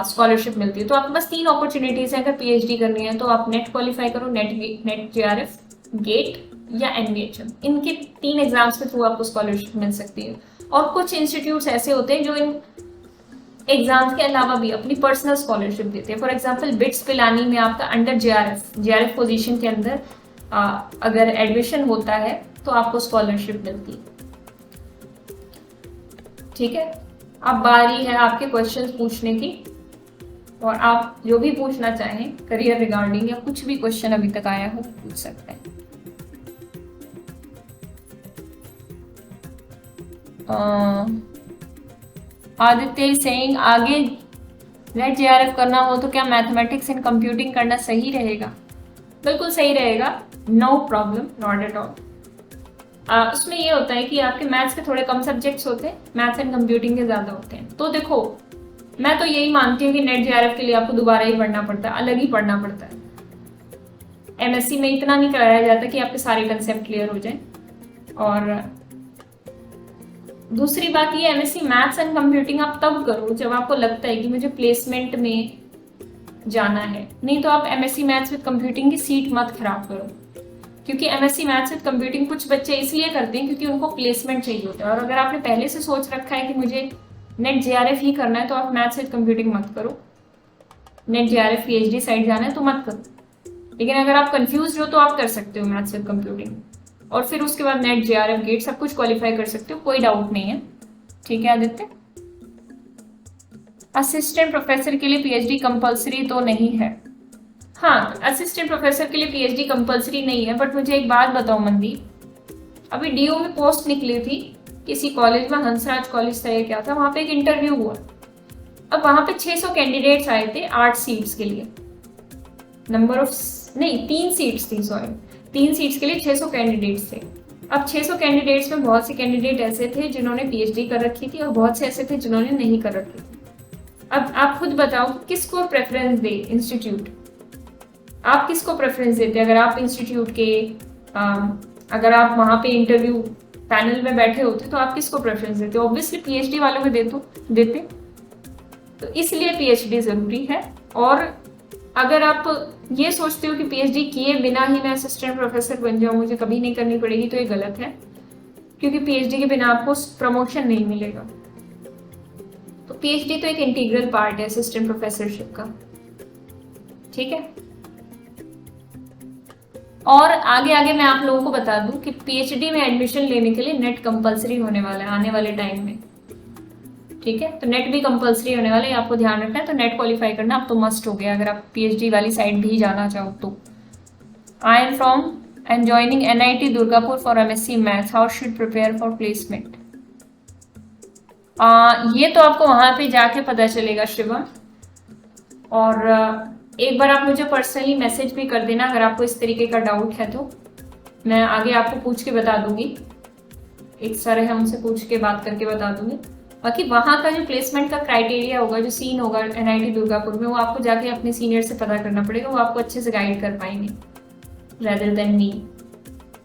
स्कॉलरशिप मिलती है। तो आपके पास 3 अपॉर्चुनिटीज़ हैं अगर PhD करनी है, तो आप नेट क्वालिफाई करो, नेट JRF, गेट या NBHM। इनके 3 एग्जाम्स के थ्रू आपको स्कॉलरशिप मिल सकती है। और कुछ इंस्टीट्यूट्स ऐसे होते हैं जो इन एग्जाम्स के अलावा भी अपनी पर्सनल स्कॉलरशिप देते हैं। फॉर एग्जाम्पल बिट्स पिलानी में आपका अंडर JRF पोजीशन के अंदर अगर एडमिशन होता है तो आपको स्कॉलरशिप मिलती है। ठीक है, अब बारी है आपके क्वेश्चंस पूछने की, और आप जो भी पूछना चाहें करियर रिगार्डिंग या कुछ भी क्वेश्चन अभी तक आया हो पूछ सकते हैं। आदित्य सेइंग, आगे नेट जेआरएफ करना हो तो क्या मैथमेटिक्स एंड कंप्यूटिंग करना सही रहेगा? बिल्कुल सही रहेगा, no problem, not at all. उसमें ये होता है कि आपके मैथ्स के थोड़े कम सब्जेक्ट्स होते हैं, मैथ्स एंड कंप्यूटिंग के ज्यादा होते हैं। तो देखो, मैं तो यही मानती हूँ कि नेट जेआरएफ के लिए आपको दोबारा ही पढ़ना पड़ता है, अलग ही पढ़ना पड़ता है। एमएससी में इतना नहीं कराया जाता कि आपके सारे कंसेप्ट क्लियर हो जाएं। और दूसरी बात ये, एमएससी मैथ्स एंड कंप्यूटिंग आप तब करो जब आपको लगता है कि मुझे प्लेसमेंट में जाना है, नहीं तो आप एमएससी मैथ्स विद कंप्यूटिंग की सीट मत खराब करो। क्योंकि एमएससी मैथ्स विद कंप्यूटिंग कुछ बच्चे इसलिए करते हैं क्योंकि उनको प्लेसमेंट चाहिए होता है, और अगर आपने पहले से सोच रखा है कि मुझे नेट जेआरएफ ही करना है तो आप मैथ्स विद कंप्यूटिंग मत करो। नेट जेआरएफ पीएचडी साइड जाना है तो मत करो। लेकिन अगर आप कंफ्यूज हो तो आप कर सकते हो मैथ्स विद कंप्यूटिंग, और फिर उसके बाद नेट जेआरएफ गेट सब कुछ क्वालिफाई कर सकते हो, कोई डाउट नहीं है। ठीक है आदित्य। असिस्टेंट प्रोफेसर के लिए पीएचडी कंपलसरी तो नहीं है? हाँ, असिस्टेंट प्रोफेसर के लिए पीएचडी कंपलसरी नहीं है, बट मुझे एक बात बताओ मनदीप, अभी डीयू में पोस्ट निकली थी किसी कॉलेज में, हंसराज कॉलेज था या क्या था, वहां पे एक इंटरव्यू हुआ। अब वहां पे 600 कैंडिडेट्स आए थे 8 सीट्स के लिए, नंबर ऑफ नहीं 3 सीट्स थी, सॉरी 3 सीट्स के लिए 600 कैंडिडेट्स थे। अब 600 कैंडिडेट्स में बहुत से कैंडिडेट ऐसे थे जिन्होंने पीएचडी कर रखी थी और बहुत से ऐसे थे जिन्होंने नहीं कर रखी थी। अब आप खुद बताओ किसको प्रेफरेंस दे इंस्टीट्यूट, आप किसको प्रेफरेंस देते? अगर आप इंस्टीट्यूट के अगर आप वहां पे इंटरव्यू पैनल में बैठे होते तो आप किसको प्रेफरेंस देते? ऑब्वियसली पीएचडी वालों को देते। तो इसलिए पीएचडी जरूरी है। और अगर आप ये सोचते हो कि पीएचडी किए बिना ही मैं असिस्टेंट प्रोफेसर बन जाऊं, मुझे कभी नहीं करनी पड़ेगी, तो ये गलत है, क्योंकि पीएचडी के बिना आपको प्रमोशन नहीं मिलेगा। तो पीएचडी तो एक इंटीग्रल पार्ट है असिस्टेंट प्रोफेसरशिप का। ठीक है, और आगे आगे मैं आप लोगों को बता दूं कि पीएचडी में एडमिशन लेने के लिए नेट कंपलसरी होने वाला है आने वाले टाइम में। ठीक है, तो नेट भी कंपलसरी होने वाला है, आपको ध्यान रखना है। तो नेट क्वालिफाई करना अब तो मस्ट हो गया अगर आप पीएचडी वाली साइड भी जाना चाहो तो। I am from and joining NIT Durgapur for MSc maths, how should prepare for placement? ये तो आपको वहां पे जाके पता चलेगा शिवम, और एक बार आप मुझे पर्सनली मैसेज भी कर देना अगर आपको इस तरीके का डाउट है, तो मैं आगे आपको पूछ के बता दूंगी। एक सर है उनसे पूछ के बात करके बता दूंगी। बाकी वहाँ का जो प्लेसमेंट का क्राइटेरिया होगा, जो सीन होगा एनआईटी दुर्गापुर में, वो आपको जाके अपने सीनियर से पता करना पड़ेगा, वो आपको अच्छे से गाइड कर पाएंगे रेदर देन मी।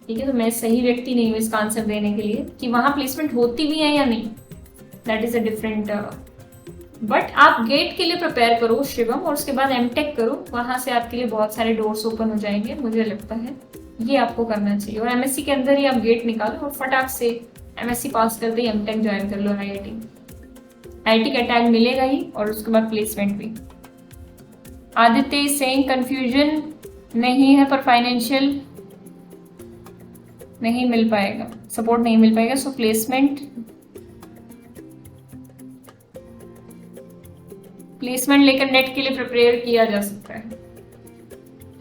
ठीक है, तो मैं सही व्यक्ति नहीं हूँ इसका आंसर देने के लिए कि वहाँ प्लेसमेंट होती भी है या नहीं, that is a different. But आप गेट के लिए प्रिपेयर करो शिवम, और उसके बाद एमटेक करो, वहाँ से आपके लिए बहुत सारे डोर्स ओपन हो जाएंगे, मुझे लगता है ये आपको करना चाहिए। और एमएससी के अंदर ही आप गेट निकालो और फटाक से एमएससी पास करते ही एमटेक ज्वाइन कर लो। आईआईटी का टैग मिलेगा ही, और उसके बाद प्लेसमेंट भी। आदित्य सेइंग कंफ्यूजन नहीं है पर फाइनेंशियल नहीं मिल पाएगा, सपोर्ट नहीं मिल पाएगा, सो प्लेसमेंट लेकर नेट के लिए प्रिपेयर किया जा सकता है।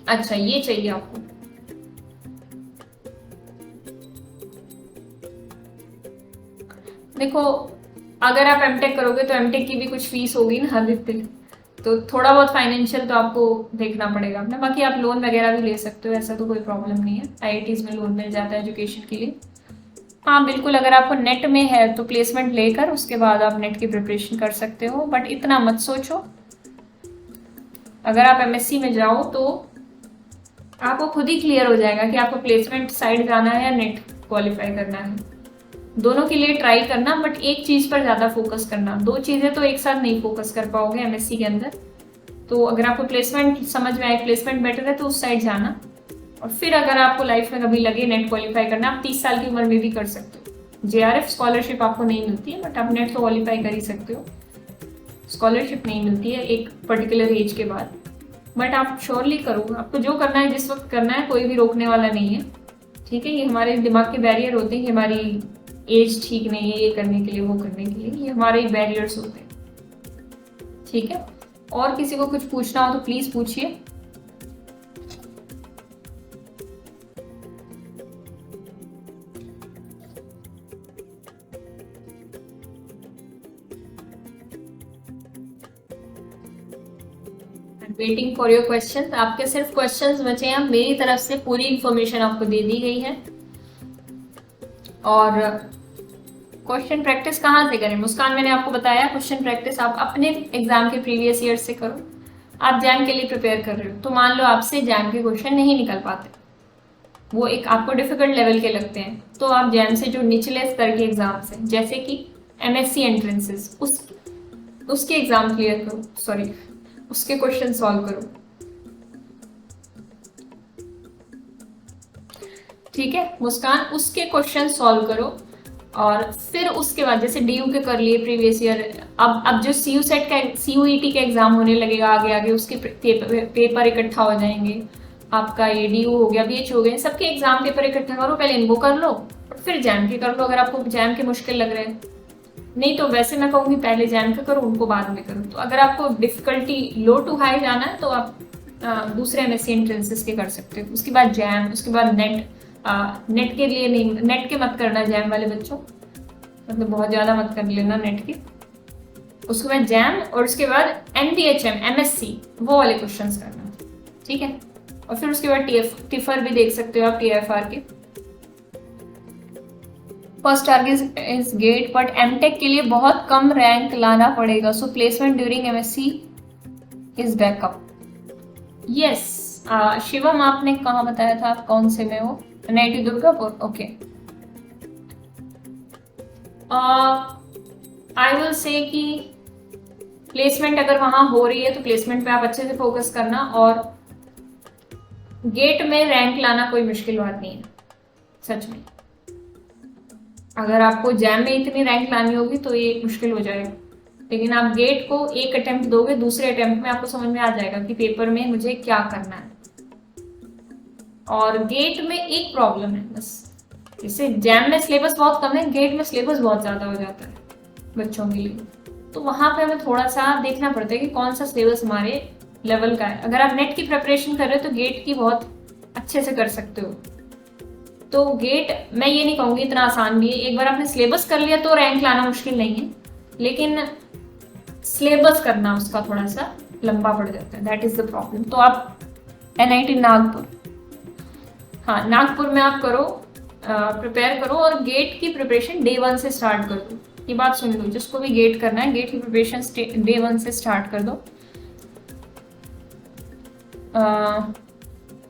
अच्छा, ये चाहिए आपको। देखो, अगर आप एमटेक करोगे तो एमटेक की भी कुछ फीस होगी ना आदित्य, तो थोड़ा बहुत फाइनेंशियल तो आपको देखना पड़ेगा अपना। बाकी आप लोन वगैरह भी ले सकते हो, ऐसा तो कोई प्रॉब्लम नहीं है, आईआईटीज में लोन मिल जाता है एजुकेशन के लिए। हाँ बिल्कुल, अगर आपको नेट में है तो प्लेसमेंट लेकर उसके बाद आप नेट की प्रिपरेशन कर सकते हो, बट इतना मत सोचो। अगर आप एमएससी में जाओ तो आपको खुद ही क्लियर हो जाएगा कि आपको प्लेसमेंट साइड जाना है या नेट क्वालिफाई करना है। दोनों के लिए ट्राई करना, बट एक चीज पर ज्यादा फोकस करना। दो चीजें तो एक साथ नहीं फोकस कर पाओगे एमएससी के अंदर। तो अगर आपको प्लेसमेंट समझ में आए, प्लेसमेंट बेटर है, तो उस साइड जाना। और फिर अगर आपको लाइफ में कभी लगे नेट क्वालिफाई करना, आप 30 साल की उम्र में भी कर सकते हो। जेआरएफ स्कॉलरशिप आपको नहीं मिलती है, बट आप नेट तो क्वालिफाई कर ही सकते हो। स्कॉलरशिप नहीं मिलती है एक पर्टिकुलर एज के बाद, बट आप श्योरली करो, आपको जो करना है जिस वक्त करना है, कोई भी रोकने वाला नहीं है। ठीक है, ये हमारे दिमाग के बैरियर होते हैं कि हमारी एज ठीक नहीं है ये करने के लिए वो करने के लिए, ये हमारे बैरियर्स होते हैं। ठीक है, और किसी को कुछ पूछना हो तो प्लीज पूछिए। Waiting for your question. आपके सिर्फ क्वेश्चंस बचे हैं, मेरी तरफ से पूरी इंफॉर्मेशन आपको दे दी गई है। और क्वेश्चन प्रैक्टिस कहाँ से करें मुस्कान, मैंने आपको बताया क्वेश्चन प्रैक्टिस आप अपने एग्जाम के प्रीवियस ईयर से करो। आप जैम के लिए प्रिपेयर कर रहे हो तो मान लो आपसे जैम के क्वेश्चन नहीं निकल पाते, वो एक आपको डिफिकल्ट लेवल के लगते हैं, तो आप जैम से जो निचले स्तर के एग्जाम से जैसे कि MSc एंट्रेंसेस उसके एग्जाम क्लियर करो, सॉरी उसके क्वेश्चन सॉल्व करो। ठीक है मुस्कान, उसके क्वेश्चन सॉल्व करो और फिर उसके बाद जैसे DU के कर लिए प्रीवियस ईयर, अब जो CUSET का CUET का एग्जाम होने लगेगा आगे आगे, उसके पेपर इकट्ठा हो जाएंगे। आपका ये DU हो गया, BH हो गए, सबके एग्जाम पेपर इकट्ठा करो, पहले इनको कर लो फिर जैम के कर लो, अगर आपको जैम के मुश्किल लग रहे हैं। नहीं तो वैसे मैं कहूँगी पहले जैम का करो, उनको बाद में करो। तो अगर आपको डिफिकल्टी लो टू हाई जाना है तो आप दूसरे MSc एंट्रेंसेस के कर सकते हो, उसके बाद जैम, उसके बाद नेट। नेट के लिए नहीं, नेट के मत करना जैम वाले बच्चों, मतलब बहुत ज़्यादा मत कर लेना नेट के। उसके बाद जैम और उसके बाद NBHM MSc वो वाले क्वेश्चंस करना। ठीक है, और फिर उसके बाद टिफर भी देख सकते हो आप, TFR के। First target is GATE, but MTech के लिए बहुत कम रैंक लाना पड़ेगा, so placement during MSc is backup. Yes Shivam, आपने कहाँ बताया था आप कौन से में हो? NIT Durgapur, okay. I will say कि प्लेसमेंट अगर वहां हो रही है तो प्लेसमेंट पे आप अच्छे से फोकस करना, और गेट में रैंक लाना कोई मुश्किल बात नहीं है सच में। अगर आपको जैम में इतनी रैंक लानी होगी तो ये मुश्किल हो जाएगा, लेकिन आप गेट को एक अटेम्प्ट दोगे, दूसरे अटेम्प्ट में आपको समझ में आ जाएगा कि पेपर में मुझे क्या करना है। और गेट में एक प्रॉब्लम है बस, जैसे जैम में सिलेबस बहुत कम है, गेट में सिलेबस बहुत ज्यादा हो जाता है बच्चों के लिए, तो वहां पे हमें थोड़ा सा देखना पड़ता है कि कौन सा सिलेबस हमारे लेवल का है। अगर आप नेट की प्रिपरेशन कर रहे हो तो गेट की बहुत अच्छे से कर सकते हो। तो गेट मैं ये नहीं कहूँगी इतना आसान भी है, एक बार आपने सिलेबस कर लिया तो रैंक लाना मुश्किल नहीं है, लेकिन सिलेबस करना उसका थोड़ा सा लंबा पड़ जाता है, दैट इज द प्रॉब्लम। तो आप NIT नागपुर, हाँ नागपुर में आप करो, प्रिपेयर करो, और गेट की प्रिपरेशन Day 1 से स्टार्ट कर दो। ये बात सुन लो, जिसको भी गेट करना है गेट की प्रिपरेशन Day 1 से स्टार्ट कर दो।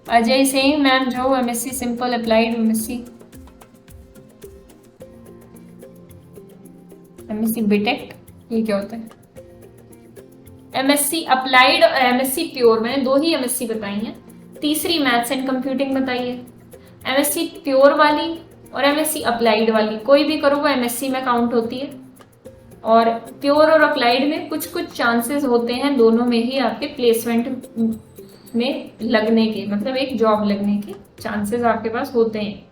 अजय सिंह मैम, जो MSc simple applied MSc BTech, ये क्या होता है? MSc अप्लाइड और MSc प्योर, मैंने 2 ही MSc बताई हैं, तीसरी मैथ्स एंड कंप्यूटिंग बताई है। MSc प्योर वाली और MSc अप्लाइड वाली कोई भी करो वो MSc में काउंट होती है, और प्योर और अप्लाइड में कुछ कुछ चांसेस होते हैं दोनों में ही आपके प्लेसमेंट में लगने के, मतलब एक जॉब लगने के चांसेस आपके पास होते हैं।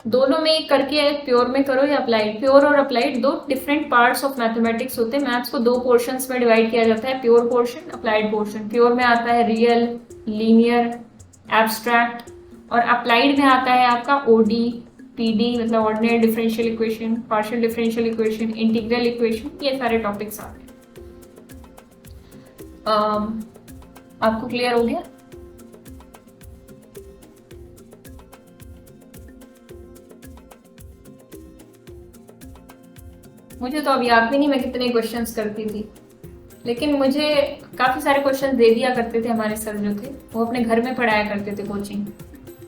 दोनों में एक करके प्योर में करो या अप्लाइड, प्योर और applied 2 different parts of mathematics होते हैं। मैथ्स को 2 पोर्शंस में डिवाइड किया जाता है, pure portion, applied portion. Pure में आता है रियल, लीनियर, एब्स्ट्रैक्ट, और अप्लाइड में आता है आपका OD, PD मतलब ordinary differential equation, partial differential equation, integral equation, ये सारे टॉपिक्स आते हैं। आपको क्लियर हो गया? मुझे तो अब याद भी नहीं मैं कितने क्वेश्चंस करती थी, लेकिन मुझे काफ़ी सारे क्वेश्चंस दे दिया करते थे हमारे सर जो थे, वो अपने घर में पढ़ाया करते थे कोचिंग,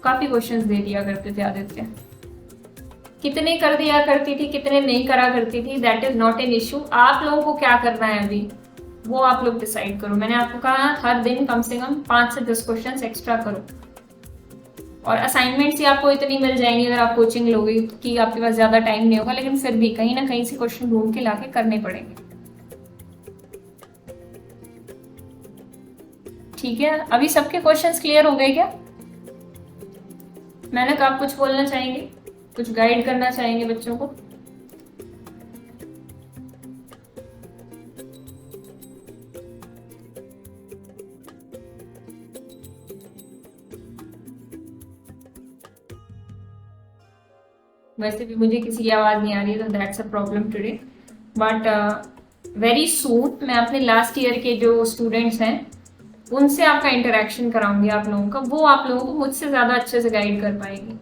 काफ़ी क्वेश्चंस दे दिया करते थे आदित्य। कितने कर दिया करती थी कितने नहीं करा करती थी that is not an issue. आप लोगों को क्या करना है अभी वो आप लोग डिसाइड करो। मैंने आपको कहा हर दिन कम से कम 5 से 10 क्वेश्चंस एक्स्ट्रा करो, और असाइनमेंट्स ही आपको इतनी मिल जाएंगी अगर आप कोचिंग लोगे कि आपके पास ज़्यादा टाइम नहीं होगा, लेकिन फिर भी कहीं ना कहीं से क्वेश्चन ढूंढ के लाके करने पड़ेंगे। ठीक है, अभी सबके क्वेश्चंस क्लियर हो गए क्या? मेनक, आप कुछ बोलना चाहेंगे, कुछ गाइड करना चाहेंगे बच्चों को? वैसे भी मुझे किसी की आवाज नहीं आ रही है, तो that's a problem today, but very soon मैं अपने लास्ट ईयर के जो स्टूडेंट्स हैं उनसे आपका इंटरेक्शन कराऊंगी आप लोगों का, वो आप लोगों को मुझसे ज़्यादा अच्छे से गाइड कर पाएंगे,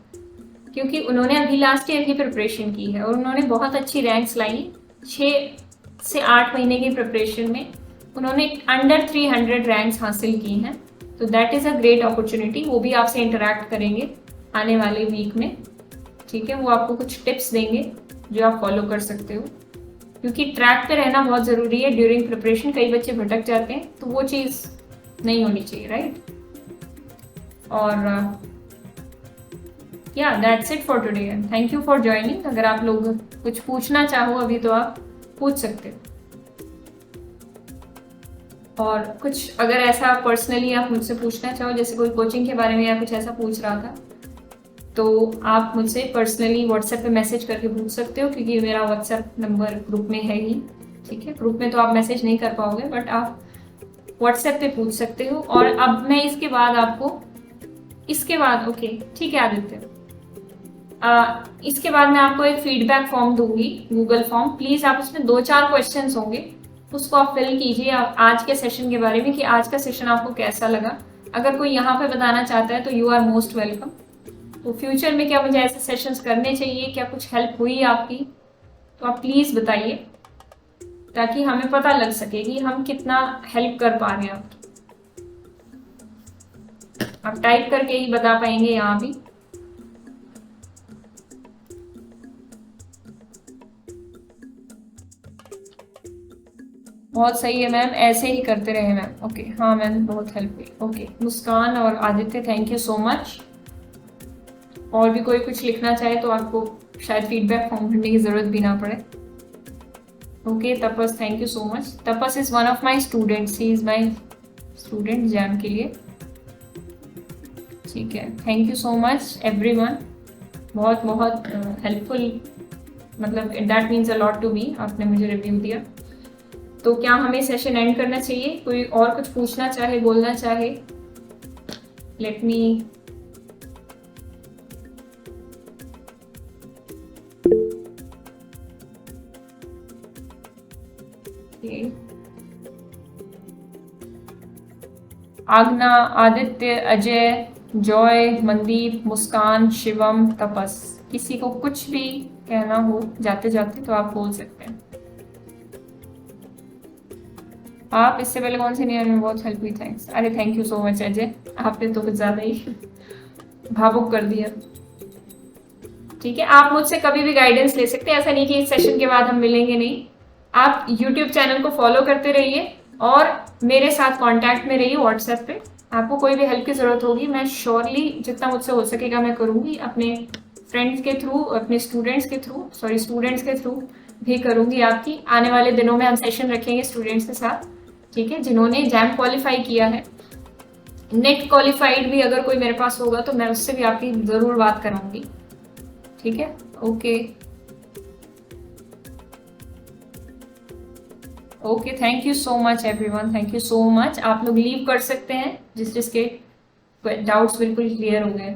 क्योंकि उन्होंने अभी लास्ट ईयर की प्रिपरेशन की है और उन्होंने बहुत अच्छी रैंक्स लाई। 6 से 8 महीने की प्रिपरेशन में उन्होंने अंडर 300 रैंक्स हासिल की हैं। तो that is a great opportunity. वो भी आपसे इंटरेक्ट करेंगे आने वाले वीक में, ठीक है। वो आपको कुछ टिप्स देंगे जो आप फॉलो कर सकते हो, क्योंकि ट्रैक पे रहना बहुत ज़रूरी है ड्यूरिंग प्रिपरेशन। कई बच्चे भटक जाते हैं, तो वो चीज़ नहीं होनी चाहिए, राइट। और या that's it for today, thank you for joining. अगर आप लोग कुछ पूछना चाहो अभी तो आप पूछ सकते हो, और कुछ अगर ऐसा पर्सनली आप मुझसे पूछना चाहो, जैसे कोई कोचिंग के बारे में या कुछ ऐसा पूछ रहा था, तो आप मुझसे पर्सनली व्हाट्सएप पे मैसेज करके पूछ सकते हो, क्योंकि मेरा व्हाट्सएप नंबर ग्रुप में है ही, ठीक है। ग्रुप में तो आप मैसेज नहीं कर पाओगे, बट आप व्हाट्सएप पे पूछ सकते हो। और अब मैं इसके बाद ओके ठीक है आदित्य, इसके बाद मैं आपको एक फीडबैक फॉर्म दूंगी, गूगल फॉर्म। प्लीज आप उसमें 2-4 क्वेश्चंस होंगे, उसको आप फिल कीजिए आज के सेशन के बारे में, कि आज का सेशन आपको कैसा लगा। अगर कोई यहाँ पे बताना चाहता है तो यू आर मोस्ट वेलकम। तो फ्यूचर में क्या मुझे ऐसे सेशंस करने चाहिए, क्या कुछ हेल्प हुई आपकी, तो आप प्लीज बताइए, ताकि हमें पता लग सके कि हम कितना हेल्प कर पा रहे हैं आपकी। आप टाइप करके ही बता पाएंगे यहाँ भी। बहुत सही है मैम, ऐसे ही करते रहे मैम। ओके हाँ मैम, बहुत हेल्प हुई। ओके मुस्कान और Aditya, thank you so much. और भी कोई कुछ लिखना चाहे तो आपको शायद फीडबैक फॉर्म भरने की जरूरत भी ना पड़े। Okay Tapas, thank you so much. Tapas is one of my students, he is my student JAM के लिए, ठीक है। Thank you so much everyone, बहुत बहुत हेल्पफुल, मतलब that means a lot to me, आपने मुझे रिव्यू दिया। तो क्या हमें सेशन एंड करना चाहिए? कोई और कुछ पूछना चाहे, बोलना चाहे? लेट मी आगना, आदित्य, अजय, जॉय, मनदीप, मुस्कान, शिवम, तपस, किसी को कुछ भी कहना हो जाते जाते तो आप बोल सकते हैं। आप इससे पहले कौन से नियर में बहुत हेल्प हुई? थैंक्स। अरे thank you so much Ajay, आपने तो कुछ ज्यादा ही भावुक कर दिया। ठीक है, आप मुझसे कभी भी गाइडेंस ले सकते हैं, ऐसा नहीं कि इस सेशन के बाद हम मिलेंगे नहीं। आप यूट्यूब चैनल को फॉलो करते रहिए और मेरे साथ कांटेक्ट में रहिए व्हाट्सएप पे। आपको कोई भी हेल्प की जरूरत होगी, मैं श्योरली जितना मुझसे हो सकेगा मैं करूंगी, अपने फ्रेंड्स के थ्रू, अपने स्टूडेंट्स के थ्रू भी करूंगी आपकी। आने वाले दिनों में हम सेशन रखेंगे स्टूडेंट्स के साथ, ठीक है, जिन्होंने जैम क्वालिफाई किया है। नेट क्वालिफाइड भी अगर कोई मेरे पास होगा तो मैं उससे भी आपकी जरूर बात कराऊंगी, ठीक है। Okay okay, thank you so much everyone, thank you so much. आप लोग लीव कर सकते हैं जिसके डाउट्स बिल्कुल क्लियर हो गए।